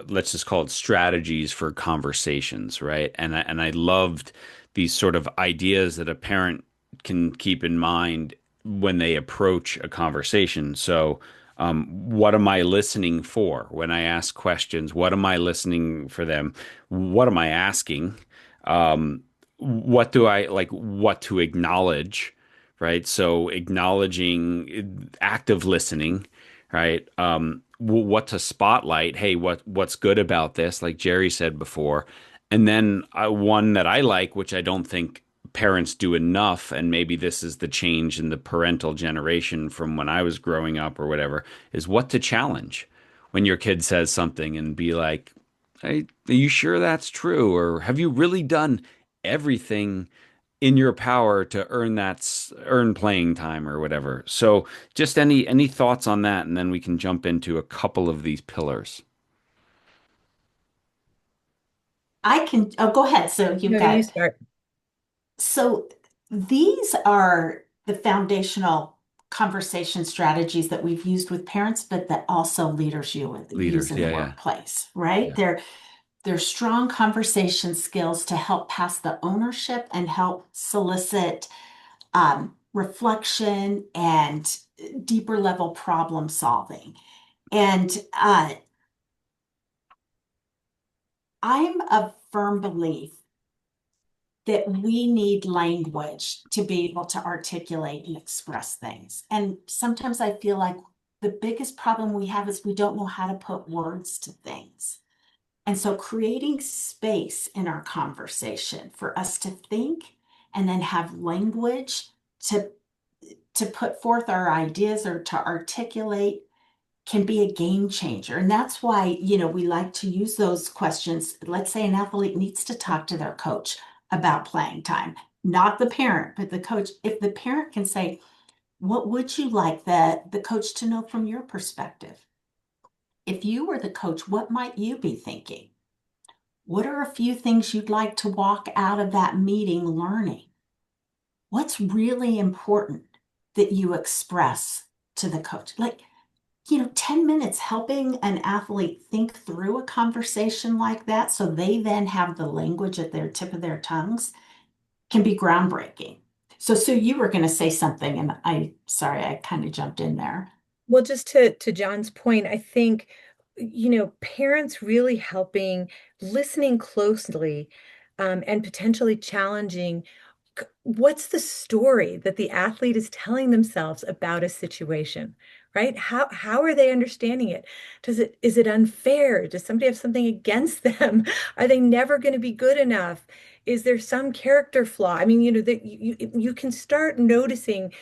let's just call it strategies for conversations, right? And I loved these sort of ideas that a parent can keep in mind when they approach a conversation. So, what am I listening for when I ask questions? What am I listening for them? What am I asking? Um, what do I like, what to acknowledge, right? So acknowledging active listening, right? What to spotlight. Hey, what's good about this? Like Jerry said before. And then one that I like, which I don't think parents do enough, and maybe this is the change in the parental generation from when I was growing up or whatever, is what to challenge when your kid says something and be like, hey, are you sure that's true? Or have you really done everything in your power to earn playing time or whatever? So just any thoughts on that, and then we can jump into a couple of these pillars. Oh, go ahead. So you've No, you got, start. so these are the foundational conversation strategies that we've used with parents, but that also leaders use Leaders, in the yeah, yeah, workplace, right? yeah. They're strong conversation skills to help pass the ownership and help solicit reflection and deeper level problem solving. And I'm a firm believer that we need language to be able to articulate and express things. And sometimes I feel like the biggest problem we have is we don't know how to put words to things. And so creating space in our conversation for us to think and then have language to put forth our ideas or to articulate can be a game changer. And that's why, we like to use those questions. Let's say an athlete needs to talk to their coach about playing time, not the parent, but the coach. If the parent can say, what would you like the coach to know from your perspective? If you were the coach, what might you be thinking? What are a few things you'd like to walk out of that meeting learning? What's really important that you express to the coach? Like, 10 minutes helping an athlete think through a conversation like that so they then have the language at their tip of their tongues can be groundbreaking. So, Sue, you were going to say something, and sorry, I kind of jumped in there. Well, just to John's point, I think, parents really helping, listening closely, and potentially challenging what's the story that the athlete is telling themselves about a situation, right? How are they understanding it? Is it unfair? Does somebody have something against them? Are they never going to be good enough? Is there some character flaw? I mean, that you can start noticing.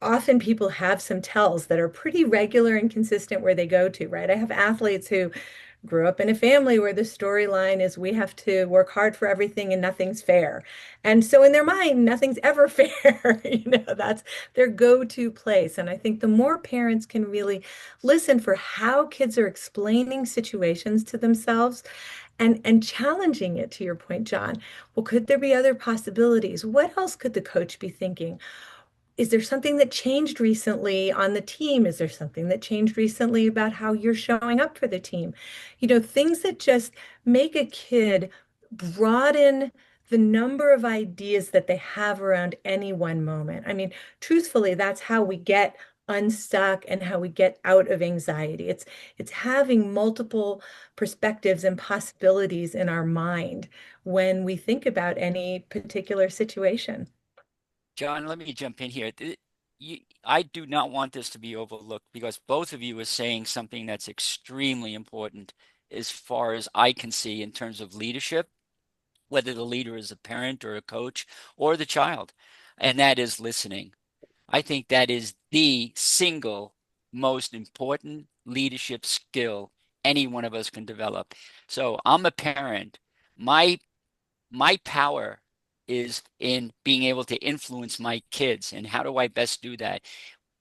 Often people have some tells that are pretty regular and consistent where they go to, right? I have athletes who grew up in a family where the storyline is we have to work hard for everything and nothing's fair. And so in their mind, nothing's ever fair. That's their go-to place. And I think the more parents can really listen for how kids are explaining situations to themselves and challenging it, to your point, John. Well, could there be other possibilities? What else could the coach be thinking? Is there something that changed recently on the team? Is there something that changed recently about how you're showing up for the team? Things that just make a kid broaden the number of ideas that they have around any one moment. I mean, truthfully, that's how we get unstuck and how we get out of anxiety. It's having multiple perspectives and possibilities in our mind when we think about any particular situation. John, let me jump in here. I do not want this to be overlooked because both of you are saying something that's extremely important as far as I can see in terms of leadership, whether the leader is a parent or a coach or the child, and that is listening. I think that is the single most important leadership skill any one of us can develop. So I'm a parent. My my power is in being able to influence my kids. And how do I best do that?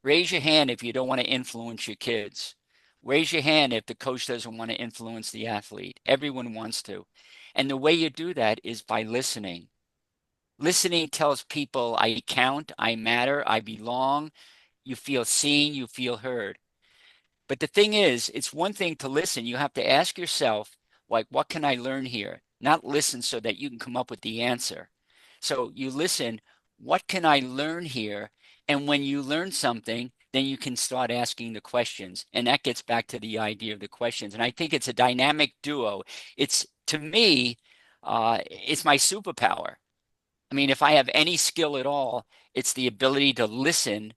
Raise your hand if you don't want to influence your kids. Raise your hand if the coach doesn't want to influence the athlete. Everyone wants to. And the way you do that is by listening. Listening tells people I count, I matter, I belong. You feel seen, you feel heard. But the thing is, it's one thing to listen. You have to ask yourself, like, what can I learn here? Not listen so that you can come up with the answer. So you listen, what can I learn here? And when you learn something, then you can start asking the questions. And that gets back to the idea of the questions. And I think it's a dynamic duo. It's, to me, it's my superpower. I mean, if I have any skill at all, it's the ability to listen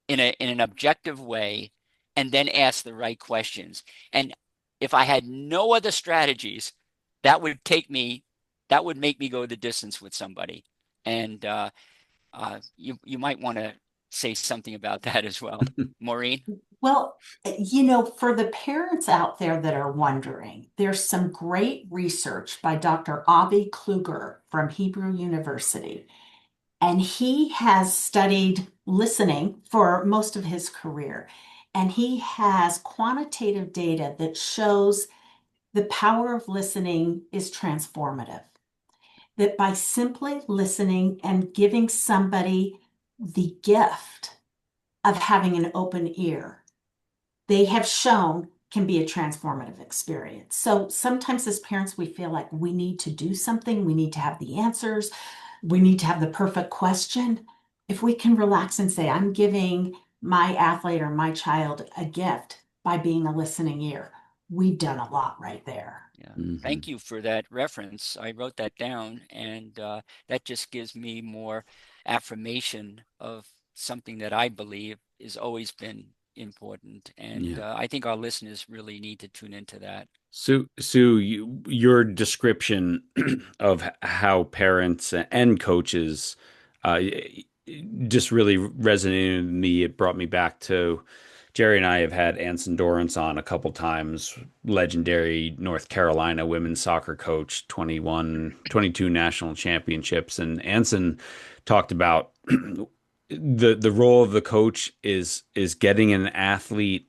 in an objective way and then ask the right questions. And if I had no other strategies, that would take me, that would make me go the distance with somebody. And you might want to say something about that as well, Maureen. Well, for the parents out there that are wondering, there's some great research by Dr. Avi Kluger from Hebrew University. And he has studied listening for most of his career. And he has quantitative data that shows the power of listening is transformative. That by simply listening and giving somebody the gift of having an open ear, they have shown can be a transformative experience. So sometimes as parents, we feel like we need to do something, we need to have the answers, we need to have the perfect question. If we can relax and say, I'm giving my athlete or my child a gift by being a listening ear, we've done a lot right there. Yeah. Mhm. Thank you for that reference. I wrote that down, and that just gives me more affirmation of something that I believe has always been important. And Yeah. I think our listeners really need to tune into that. Sue, your description of how parents and coaches uh, just really resonated with me. It brought me back to Jerry and I have had Anson Dorrance on a couple times, legendary North Carolina women's soccer coach, 21, 22 national championships. And Anson talked about the role of the coach is getting an athlete's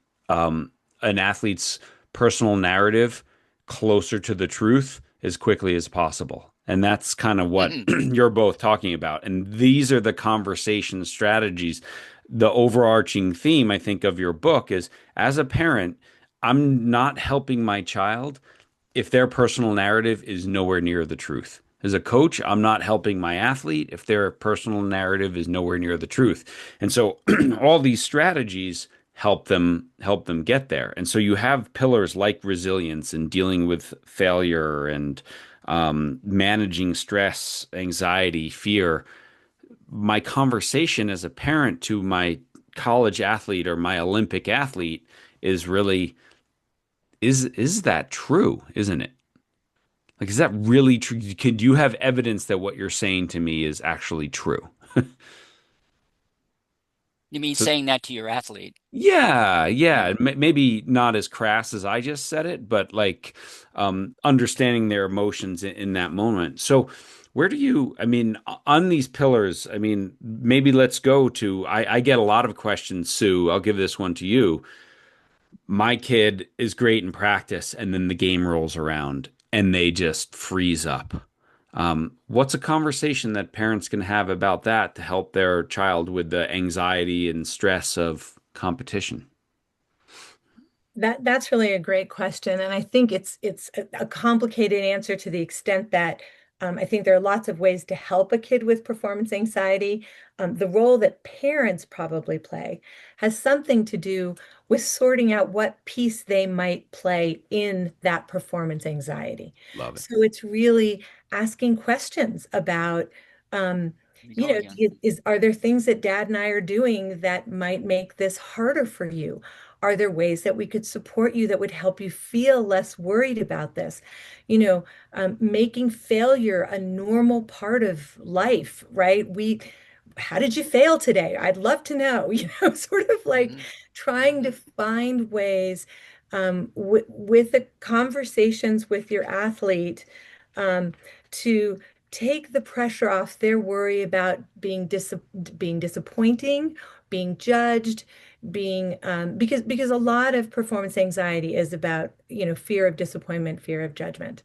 personal narrative closer to the truth as quickly as possible. And that's kind of what you're both talking about. And these are the conversation strategies. The overarching theme, I think, of your book is as a parent, I'm not helping my child if their personal narrative is nowhere near the truth. As a coach, I'm not helping my athlete if their personal narrative is nowhere near the truth. And so all these strategies help them get there. And so you have pillars like resilience and dealing with failure and managing stress, anxiety, fear. My conversation as a parent to my college athlete or my Olympic athlete is really is that true, isn't it? Like, is that really true? Could you have evidence that what you're saying to me is actually true? You mean So, saying that to your athlete? yeah, yeah, Yeah. maybe not as crass as I just said it, but like understanding their emotions in that moment. So, where do you, I mean, on these pillars, I mean, maybe let's go to, I get a lot of questions, Sue. I'll give this one to you. My kid is great in practice, and then the game rolls around and they just freeze up. What's a conversation that parents can have about that to help their child with the anxiety and stress of competition? That's really a great question, and I think it's a complicated answer to the extent that I think there are lots of ways to help a kid with performance anxiety. The role that parents probably play has something to do with sorting out what piece they might play in that performance anxiety. Love it. So it's really asking questions about We you go know, again. are there things that Dad and I are doing that might make this harder for you? Are there ways that we could support you that would help you feel less worried about this? Making failure a normal part of life, right? How did you fail today? I'd love to know, sort of like Hmm. trying to Hmm. find ways with the conversations with your athlete um, to take the pressure off their worry about being disappointing, being judged, being because a lot of performance anxiety is about, fear of disappointment, fear of judgment.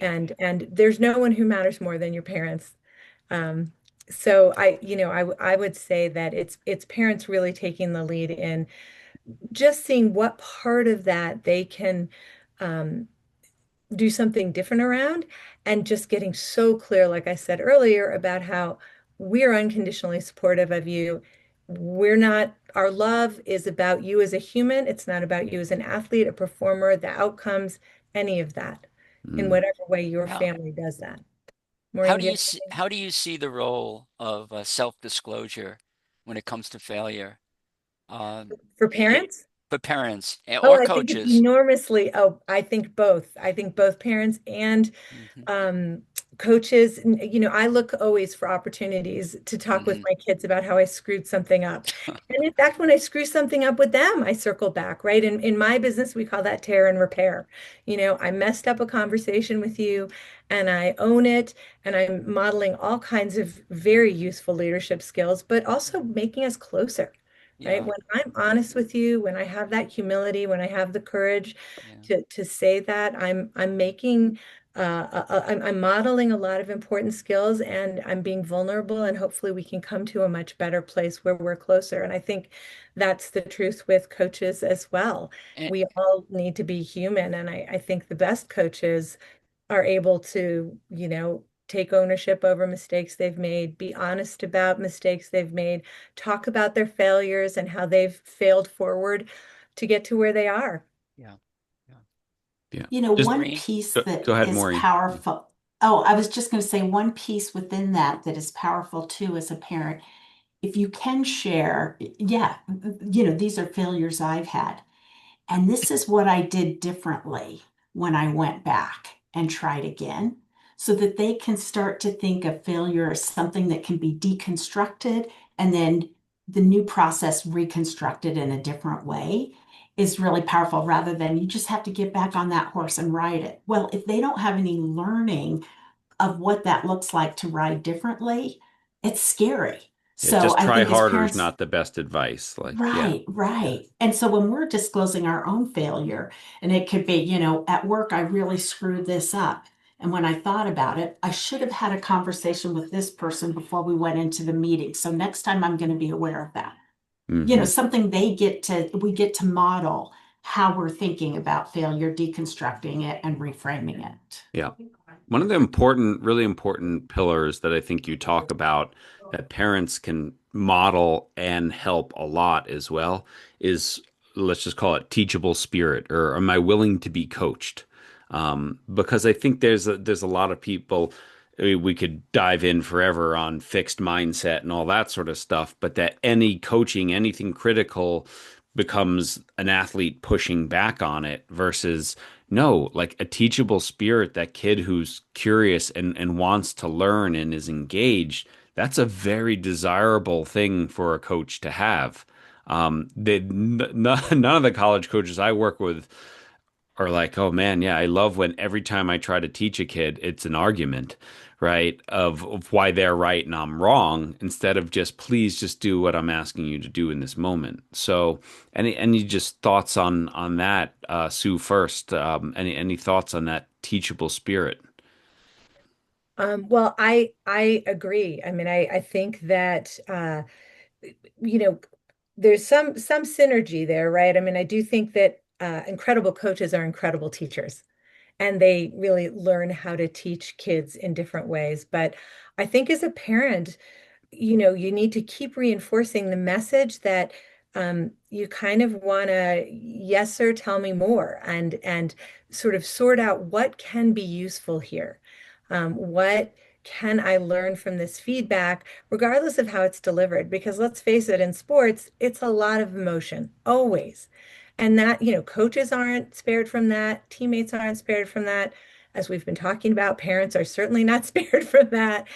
And there's no one who matters more than your parents. Um, so I would say that it's parents really taking the lead in just seeing what part of that they can um, do something different around, and just getting so clear, like I said earlier, about how we're unconditionally supportive of you. Our love is about you as a human. It's not about you as an athlete, a performer, the outcomes, any of that, in Mm. whatever way your Now, family does that. Maureen, do you have anything how do you see the role of self-disclosure when it comes to failure? for It, parents? for parents Oh, or I think it's coaches. enormously. Oh, I think both. I think both parents and Hmm. um, coaches. I look always for opportunities to talk with Hmm. my kids about how I screwed something up. And in fact, when I screw something up with them, I circle back, right? In my business, we call that tear and repair. I messed up a conversation with you and I own it, and I'm modeling all kinds of very useful leadership skills, but also making us closer, right? Yeah, When I'm honest with you, when I have that humility, when I have the courage yeah, to say that, I'm making I'm modeling a lot of important skills, and I'm being vulnerable, and hopefully we can come to a much better place where we're closer. And I think that's the truth with coaches as well. and, We all need to be human, and I think the best coaches are able to, take ownership over mistakes they've made, be honest about mistakes they've made, talk about their failures and how they've failed forward to get to where they are. yeah, yeah. Yeah. Just One Maureen? piece go that ahead, is Maureen. powerful. Oh, I was just going to say one piece within that that is powerful too as a parent. If you can share, yeah, these are failures I've had. And this is what I did differently when I went back and tried again, so that they can start to think of failure as something that can be deconstructed and then the new process reconstructed in a different way is really powerful rather than you just have to get back on that horse and ride it. Well, if they don't have any learning of what that looks like to ride differently, it's scary. Yeah, So just I try think as harder is parents, not the best advice. Like, yeah, right, yeah. right. And so when we're disclosing our own failure, and it could be, at work, I really screwed this up. And when I thought about it, I should have had a conversation with this person before we went into the meeting. So next time I'm going to be aware of that. Hmm. Something we get to model how we're thinking about failure, deconstructing it and reframing it. Yeah. One of the important, really important pillars that I think you talk about that parents can model and help a lot as well is, let's just call it teachable spirit, or am I willing to be coached? Because I think there's a lot of people. I mean, we could dive in forever on fixed mindset and all that sort of stuff, but that any coaching, anything critical becomes an athlete pushing back on it versus no, like a teachable spirit, that kid who's curious and wants to learn and is engaged, that's a very desirable thing for a coach to have. None of the college coaches I work with are like, oh man, yeah, I love when every time I try to teach a kid, it's an argument, right? Of why they're right and I'm wrong, instead of just please just do what I'm asking you to do in this moment. So, any just thoughts on that, Sue? First, any thoughts on that teachable spirit? Well, I agree. I mean, I think that you know, there's some synergy there, right? I mean, I do think that incredible coaches are incredible teachers, and they really learn how to teach kids in different ways. But I think as a parent, you need to keep reinforcing the message that you kind of want to, yes, sir, tell me more, and sort of sort out what can be useful here. What can I learn from this feedback, regardless of how it's delivered? Because let's face it, in sports, it's a lot of emotion, always. And that, coaches aren't spared from that, teammates aren't spared from that. As we've been talking about, parents are certainly not spared from that.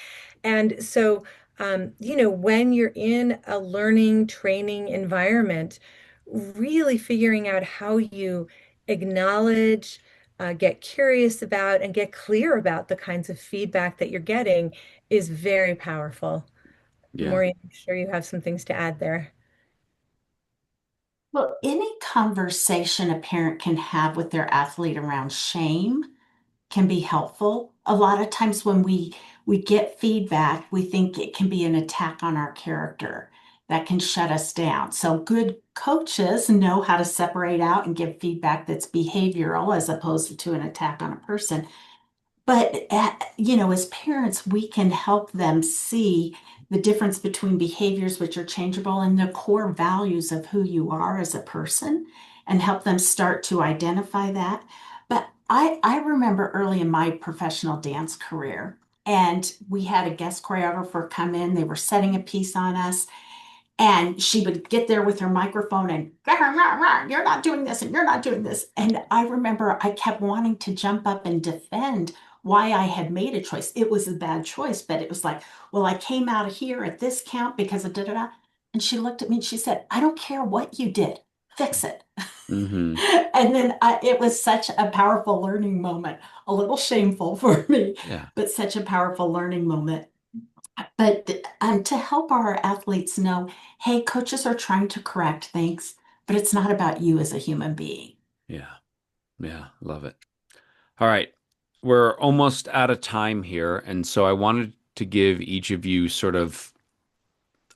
And so, when you're in a learning, training environment, really figuring out how you acknowledge, get curious about, and get clear about the kinds of feedback that you're getting is very powerful. Yeah. Maureen, I'm sure you have some things to add there. Well, any conversation a parent can have with their athlete around shame can be helpful. A lot of times when we get feedback, we think it can be an attack on our character that can shut us down. So good coaches know how to separate out and give feedback that's behavioral as opposed to an attack on a person. But, as parents, we can help them see the difference between behaviors which are changeable and the core values of who you are as a person and help them start to identify that. But I remember early in my professional dance career, and we had a guest choreographer come in. They were setting a piece on us. And she would get there with her microphone and, "Rah, rah, rah, you're not doing this and you're not doing this." And I remember I kept wanting to jump up and defend why I had made a choice. It was a bad choice, but it was like, well, I came out of here at this count because of da da da. And she looked at me and she said, "I don't care what you did, fix it." Hmm. And then it was such a powerful learning moment, a little shameful for me, Yeah. but such a powerful learning moment. But to help our athletes know, hey, coaches are trying to correct things, but it's not about you as a human being. Yeah. Yeah. Love it. All right. We're almost out of time here. And so I wanted to give each of you sort of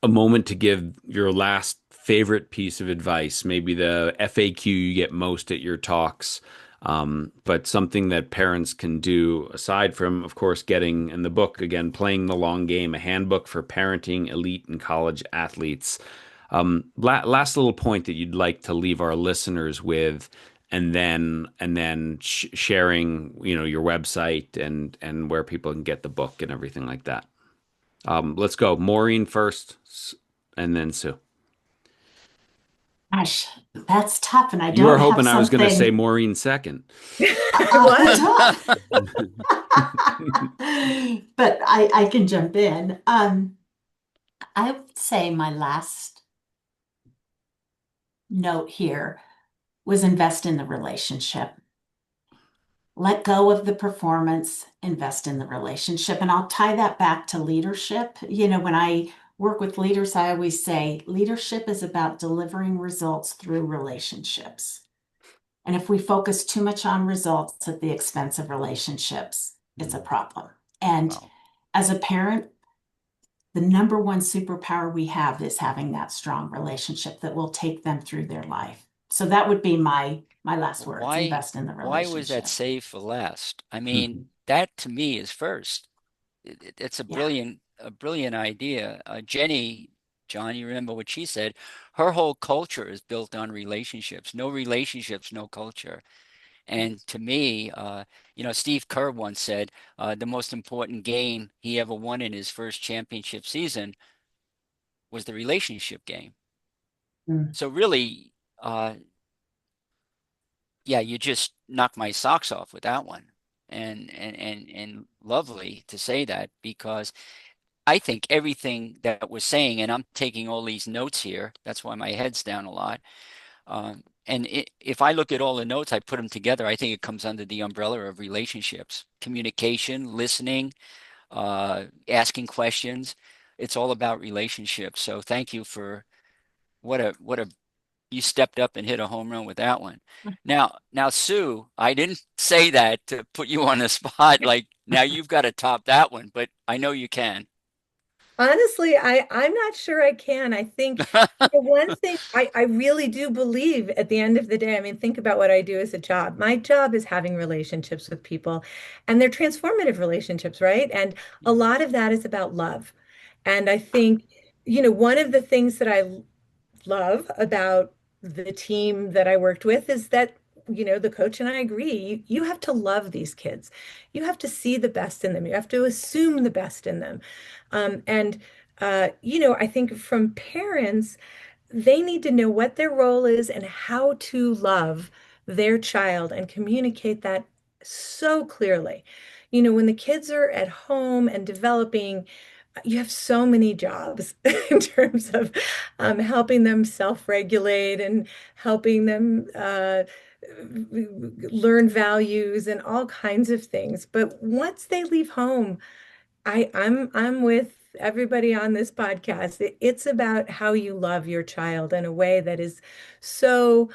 a moment to give your last favorite piece of advice, maybe the FAQ you get most at your talks, but something that parents can do aside from, of course, getting in the book again, playing the long game, a handbook for parenting elite and college athletes. Last little point that you'd like to leave our listeners with, and then sharing, your website and where people can get the book and everything like that. Let's go. Maureen first, and then Sue. Gosh, that's tough. And I You were don't have hoping I was going to say something Maureen second. I was. top, but I can jump in. I would say my last note here was invest in the relationship. Let go of the performance, invest in the relationship. And I'll tie that back to leadership. When I work with leaders, I always say leadership is about delivering results through relationships. And if we focus too much on results at the expense of relationships, it's a problem. And Wow. as a parent, the number one superpower we have is having that strong relationship that will take them through their life. So that would be my last words, Why invest in the why was that relationship. saved for last? I mean, that to me is first. It's Yeah. a brilliant idea. Jenny, John, you remember what she said? Her whole culture is built on relationships. No relationships, no culture. And to me, Steve Kerr once said the most important game he ever won in his first championship season was the relationship game. Mm. So really, yeah, you just knocked my socks off with that one. And lovely to say that because I think everything that we're saying, and I'm taking all these notes here, that's why my head's down a lot. If I look at all the notes, I put them together, I think it comes under the umbrella of relationships, communication, listening, asking questions. It's all about relationships. So thank you for what a you stepped up and hit a home run with that one. Now, Sue, I didn't say that to put you on the spot. Like now you've got to top that one, but I know you can. Honestly, I'm not sure I can. I think one thing I really do believe at the end of the day, I mean, think about what I do as a job. My job is having relationships with people, and they're transformative relationships, right? And a lot of that is about love. And I think, one of the things that I love about the team that I worked with is that the coach and I agree, you have to love these kids. You have to see the best in them. You have to assume the best in them. And I think from parents, they need to know what their role is and how to love their child and communicate that so clearly. When the kids are at home and developing, you have so many jobs in terms of helping them self-regulate and helping them learn values and all kinds of things. But once they leave home, I'm with everybody on this podcast. It's about how you love your child in a way that is so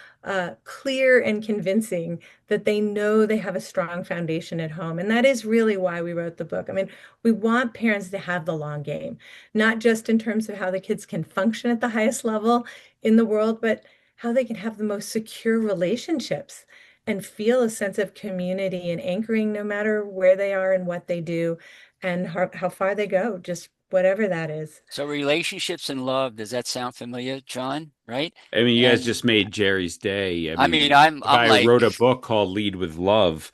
clear and convincing that they know they have a strong foundation at home. And that is really why we wrote the book. I mean, we want parents to have the long game, not just in terms of how the kids can function at the highest level in the world, but how they can have the most secure relationships and feel a sense of community and anchoring no matter where they are and what they do and how far they go, just whatever that is. So relationships and love, does that sound familiar, John? Right? I mean, you guys And just made Jerry's day. I I mean, mean, I'm if I'm I like wrote a book called Lead with Love,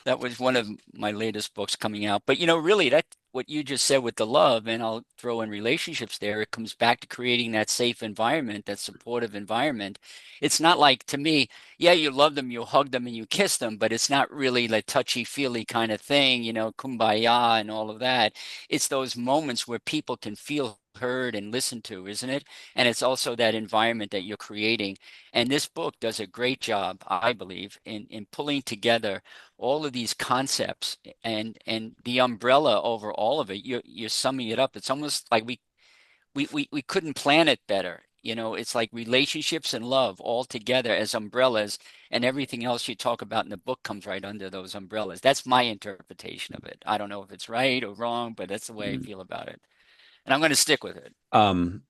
that was one of my latest books coming out. But really that what you just said with the love, and I'll throw in relationships there, it comes back to creating that safe environment, that supportive environment. It's not like to me, yeah, you love them, you hug them and you kiss them, but it's not really like touchy-feely kind of thing, kumbaya and all of that. It's those moments where people can feel heard and listened to, isn't it? And it's also that environment that you're creating. And this book does a great job, I believe, in pulling together all of these concepts and the umbrella over all of it. You're summing it up. It's almost like we couldn't plan it better. It's like relationships and love all together as umbrellas, and everything else you talk about in the book comes right under those umbrellas. That's my interpretation of it. I don't know if it's right or wrong, but that's the way I feel about it. And I'm going to stick with it. um,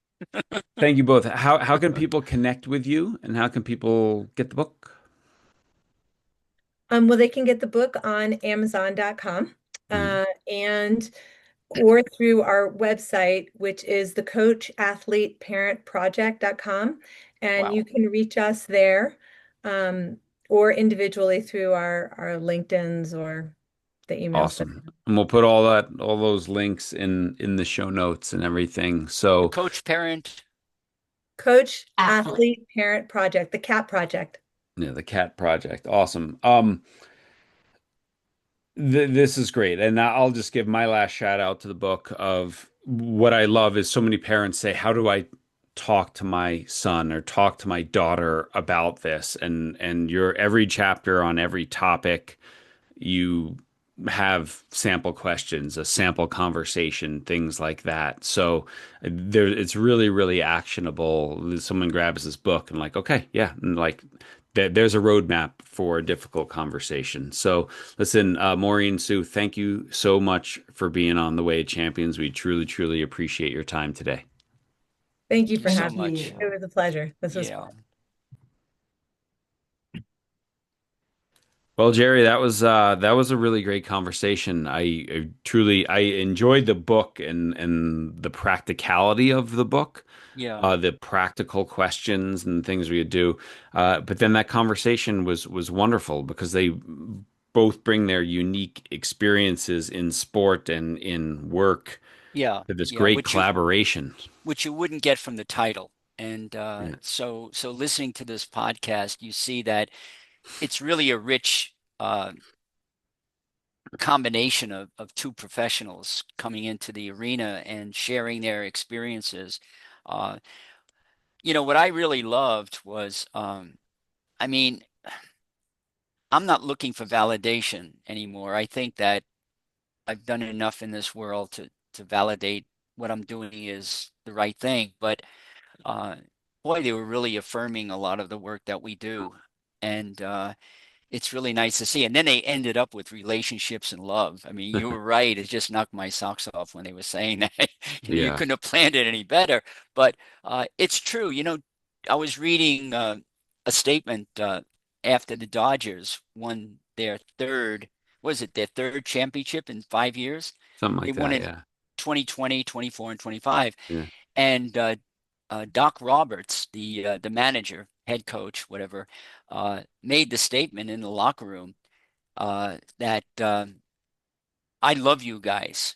thank you both. How can people connect with you and how can people get the book? Well, they can get the book on Amazon.com Mm, and or through our website, which is thecoachathleteparentproject.com. And you Wow. can reach us there or individually through our LinkedIn's or the emails that awesome. And we'll put all those links in the show notes and everything. The So, coach parent. Coach Athlete. Athlete Parent Project, the CAT project. yeah, the Cat Project. Awesome. This is great. And I'll just give my last shout out to the book of what I love is so many parents say, how do I talk to my son or talk to my daughter about this? And your every chapter on every topic, you have sample questions, a sample conversation, things like that. So it's really, really actionable. Someone grabs this book and like, okay, yeah, and like there's a roadmap for a difficult conversation. So listen, Maureen, Sue, thank you so much for being on The Way of Champions. We truly, truly appreciate your time today. Thank you Thank you for so Thank having me. much. It you. was a pleasure. This was Yeah. fun. Well, Jerry, that was a really great conversation. I truly I enjoyed the book and the practicality of the book, Yeah. the practical questions and things we could do. But then that conversation was wonderful because they both bring their unique experiences in sport and in work Yeah. to this Yeah. great collaboration. Which you wouldn't get from the title. And Yeah. so listening to this podcast, you see that it's really a rich combination of two professionals coming into the arena and sharing their experiences. Uh, what I really loved was, I mean, I'm not looking for validation anymore. I think that I've done enough in this world to validate what I'm doing is the right thing. But uh, boy, they were really affirming a lot of the work that we do. And it's really nice to see. And then they ended up with relationships and love. I mean, you were right. It just knocked my socks off when they were saying that. You Yeah. couldn't have planned it any better. But it's true. I was reading a statement after the Dodgers won their third, was it their third championship in 5 years? Something They like won that. in Yeah. 2020, 24, and 25. Yeah. And Doc Roberts, the manager, head coach, whatever, made the statement in the locker room that I love you guys.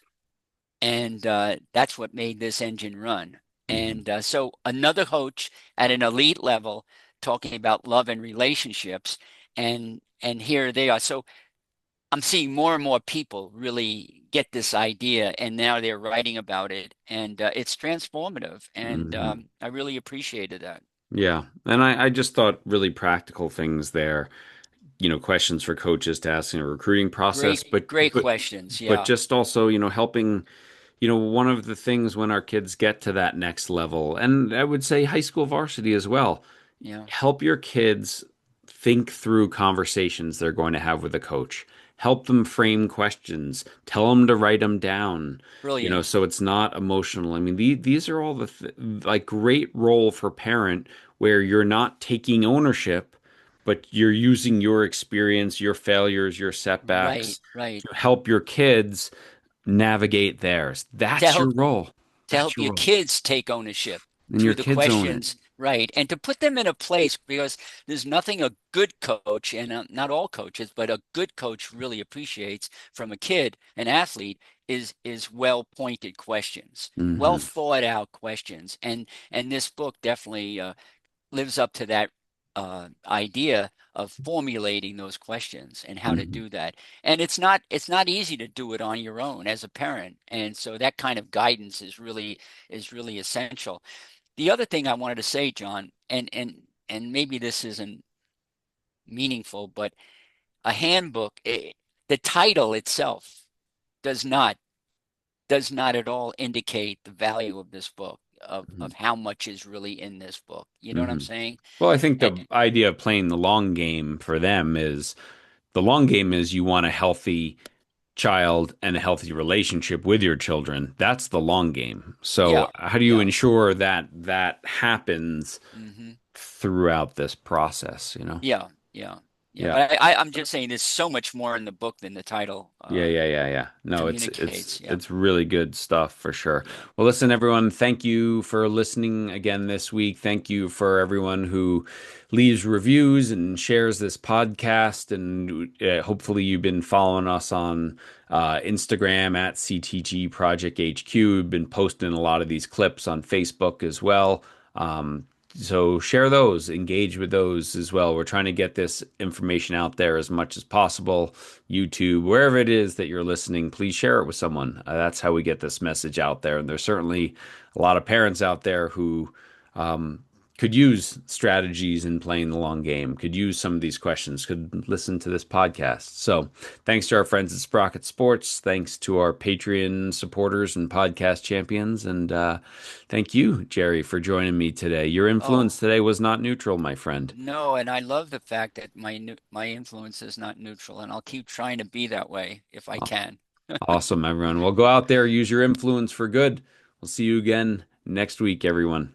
And that's what made this engine run. Hmm. And so another coach at an elite level talking about love and relationships, and here they are. So I'm seeing more and more people really get this idea, and now they're writing about it, and it's transformative. And Hmm. I really appreciated that. Yeah. And I just thought really practical things there, questions for coaches to ask in a recruiting process, Great, but great but questions. but Yeah, just also, helping, one of the things when our kids get to that next level, and I would say high school varsity as well, yeah, help your kids think through conversations they're going to have with a coach. Help them frame questions. Tell them to write them down, brilliant. so it's not emotional. I mean, these are all the like great role for parent where you're not taking ownership, but you're using your experience, your failures, your Right, setbacks right. to help your kids navigate theirs. To That's your help role. to That's help your your role. kids take ownership And your through the kids own it. questions, right? And to put them in a place because there's nothing a good coach, and not all coaches, but a good coach really appreciates from a kid, an athlete, is well-pointed questions, well Hmm. thought out questions. And this book definitely lives up to that idea of formulating those questions and how to Hmm. do that. And it's not easy to do it on your own as a parent. And so that kind of guidance is really essential. The other thing I wanted to say, John, and maybe this isn't meaningful, but a handbook, the title itself does not does not at all indicate the value of this book, of how much is really in this book. You know what I'm Hmm. saying? Well, I think And the idea of playing the long game for them is the long game is you want a healthy child and a healthy relationship with your children. That's the long game. yeah, So, how do you yeah. ensure that that happens Hmm. throughout this process? Yeah, yeah, yeah. Yeah. But I'm just saying there's so much more in the book than the title Yeah, yeah, yeah, yeah. No, it's communicates. Yeah, it's really good stuff for sure. yeah, Well, listen, yeah. everyone, thank you for listening again this week. Thank you for everyone who leaves reviews and shares this podcast. And hopefully, you've been following us on Instagram at CTG Project HQ. We've been posting a lot of these clips on Facebook as well. Um, so share those, engage with those as well. We're trying to get this information out there as much as possible. YouTube, wherever it is that you're listening, please share it with someone. That's how we get this message out there. And there's certainly a lot of parents out there who um, could use strategies in playing the long game, could use some of these questions, could listen to this podcast. So thanks to our friends at Sprocket Sports. Thanks to our Patreon supporters and podcast champions. And thank you, Jerry, for joining me today. Your influence Oh, today was not neutral, my friend. no, and I love the fact that my influence is not neutral, and I'll keep trying to be that way if I can. Awesome, everyone. Well, go out there, use your influence for good. We'll see you again next week, everyone.